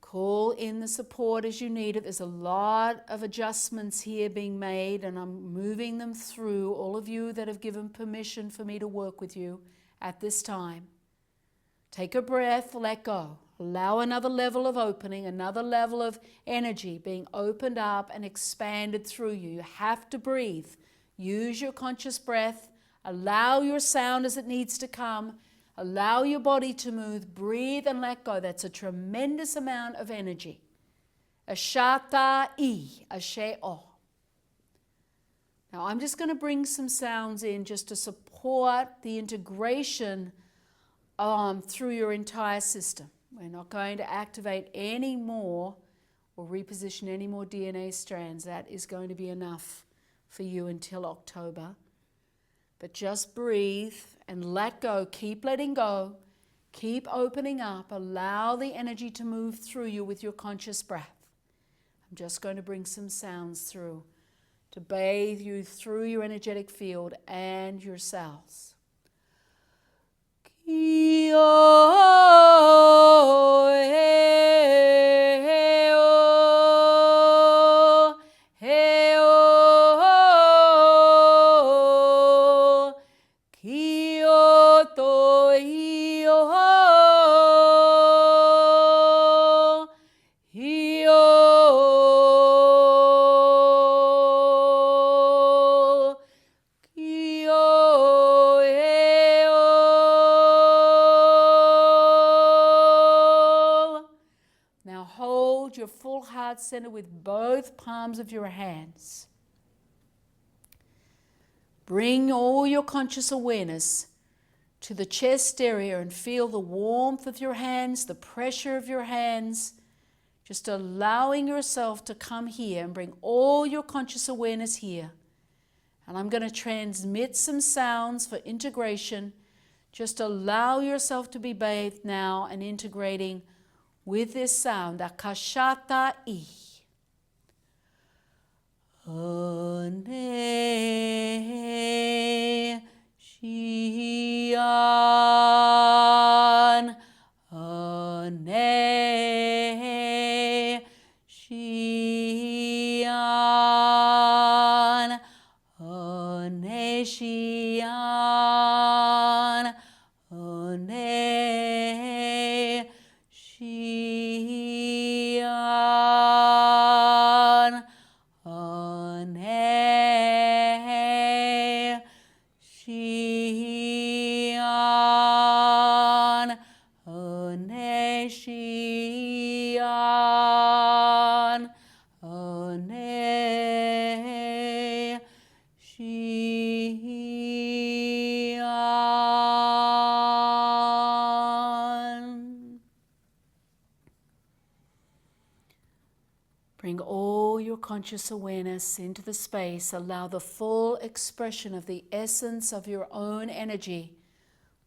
Call in the support as you need it. There's a lot of adjustments here being made, and I'm moving them through. All of you that have given permission for me to work with you at this time. Take a breath, let go. Allow another level of opening, another level of energy being opened up and expanded through you. You have to breathe. Use your conscious breath. Allow your sound as it needs to come. Allow your body to move, breathe and let go. That's a tremendous amount of energy. Ashata I, ashe o. Now I'm just going to bring some sounds in just to support the integration through your entire system. We're not going to activate any more or reposition any more DNA strands. That is going to be enough for you until October. But just breathe and let go. Keep letting go. Keep opening up. Allow the energy to move through you with your conscious breath. I'm just going to bring some sounds through to bathe you through your energetic field and your cells. your full heart center with both palms of your hands. Bring all your conscious awareness to the chest area and feel the warmth of your hands, the pressure of your hands, just allowing yourself to come here and bring all your conscious awareness here. And I'm going to transmit some sounds for integration. Just allow yourself to be bathed now and integrating with this sound, Akashata I. Ane Shian, Ane Shian, Ane Shian, Ane Shian, Ane Shian, Ane Shian, Ane Shian. Bring all your conscious awareness into the space. Allow the full expression of the essence of your own energy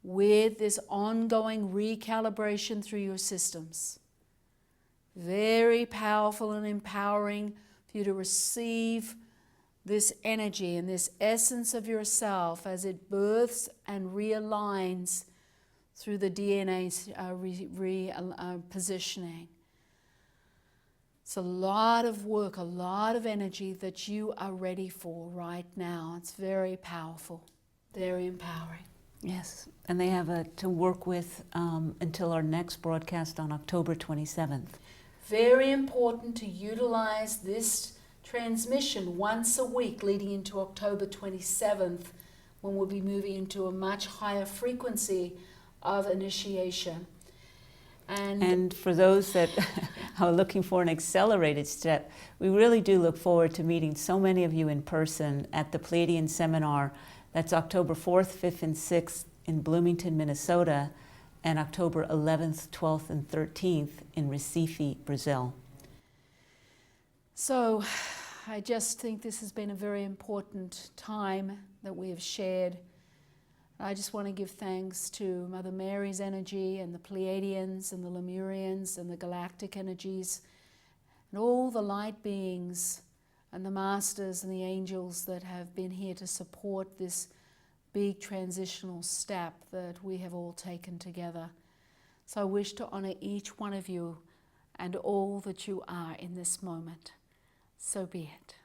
with this ongoing recalibration through your systems. Very powerful and empowering for you to receive this energy and this essence of yourself as it births and realigns through the DNA positioning. It's a lot of work, a lot of energy that you are ready for right now. It's very powerful, very empowering. Yes, and they have to work with until our next broadcast on October 27th. Very important to utilize this transmission once a week leading into October 27th, when we'll be moving into a much higher frequency of initiation. And for those that are looking for an accelerated step, we really do look forward to meeting so many of you in person at the Pleiadian seminar. That's October 4th, 5th, and 6th in Bloomington, Minnesota, and October 11th, 12th, and 13th in Recife, Brazil. So I just think this has been a very important time that we have shared. I just want to give thanks to Mother Mary's energy and the Pleiadians and the Lemurians and the galactic energies and all the light beings and the masters and the angels that have been here to support this big transitional step that we have all taken together. So I wish to honor each one of you and all that you are in this moment. So be it.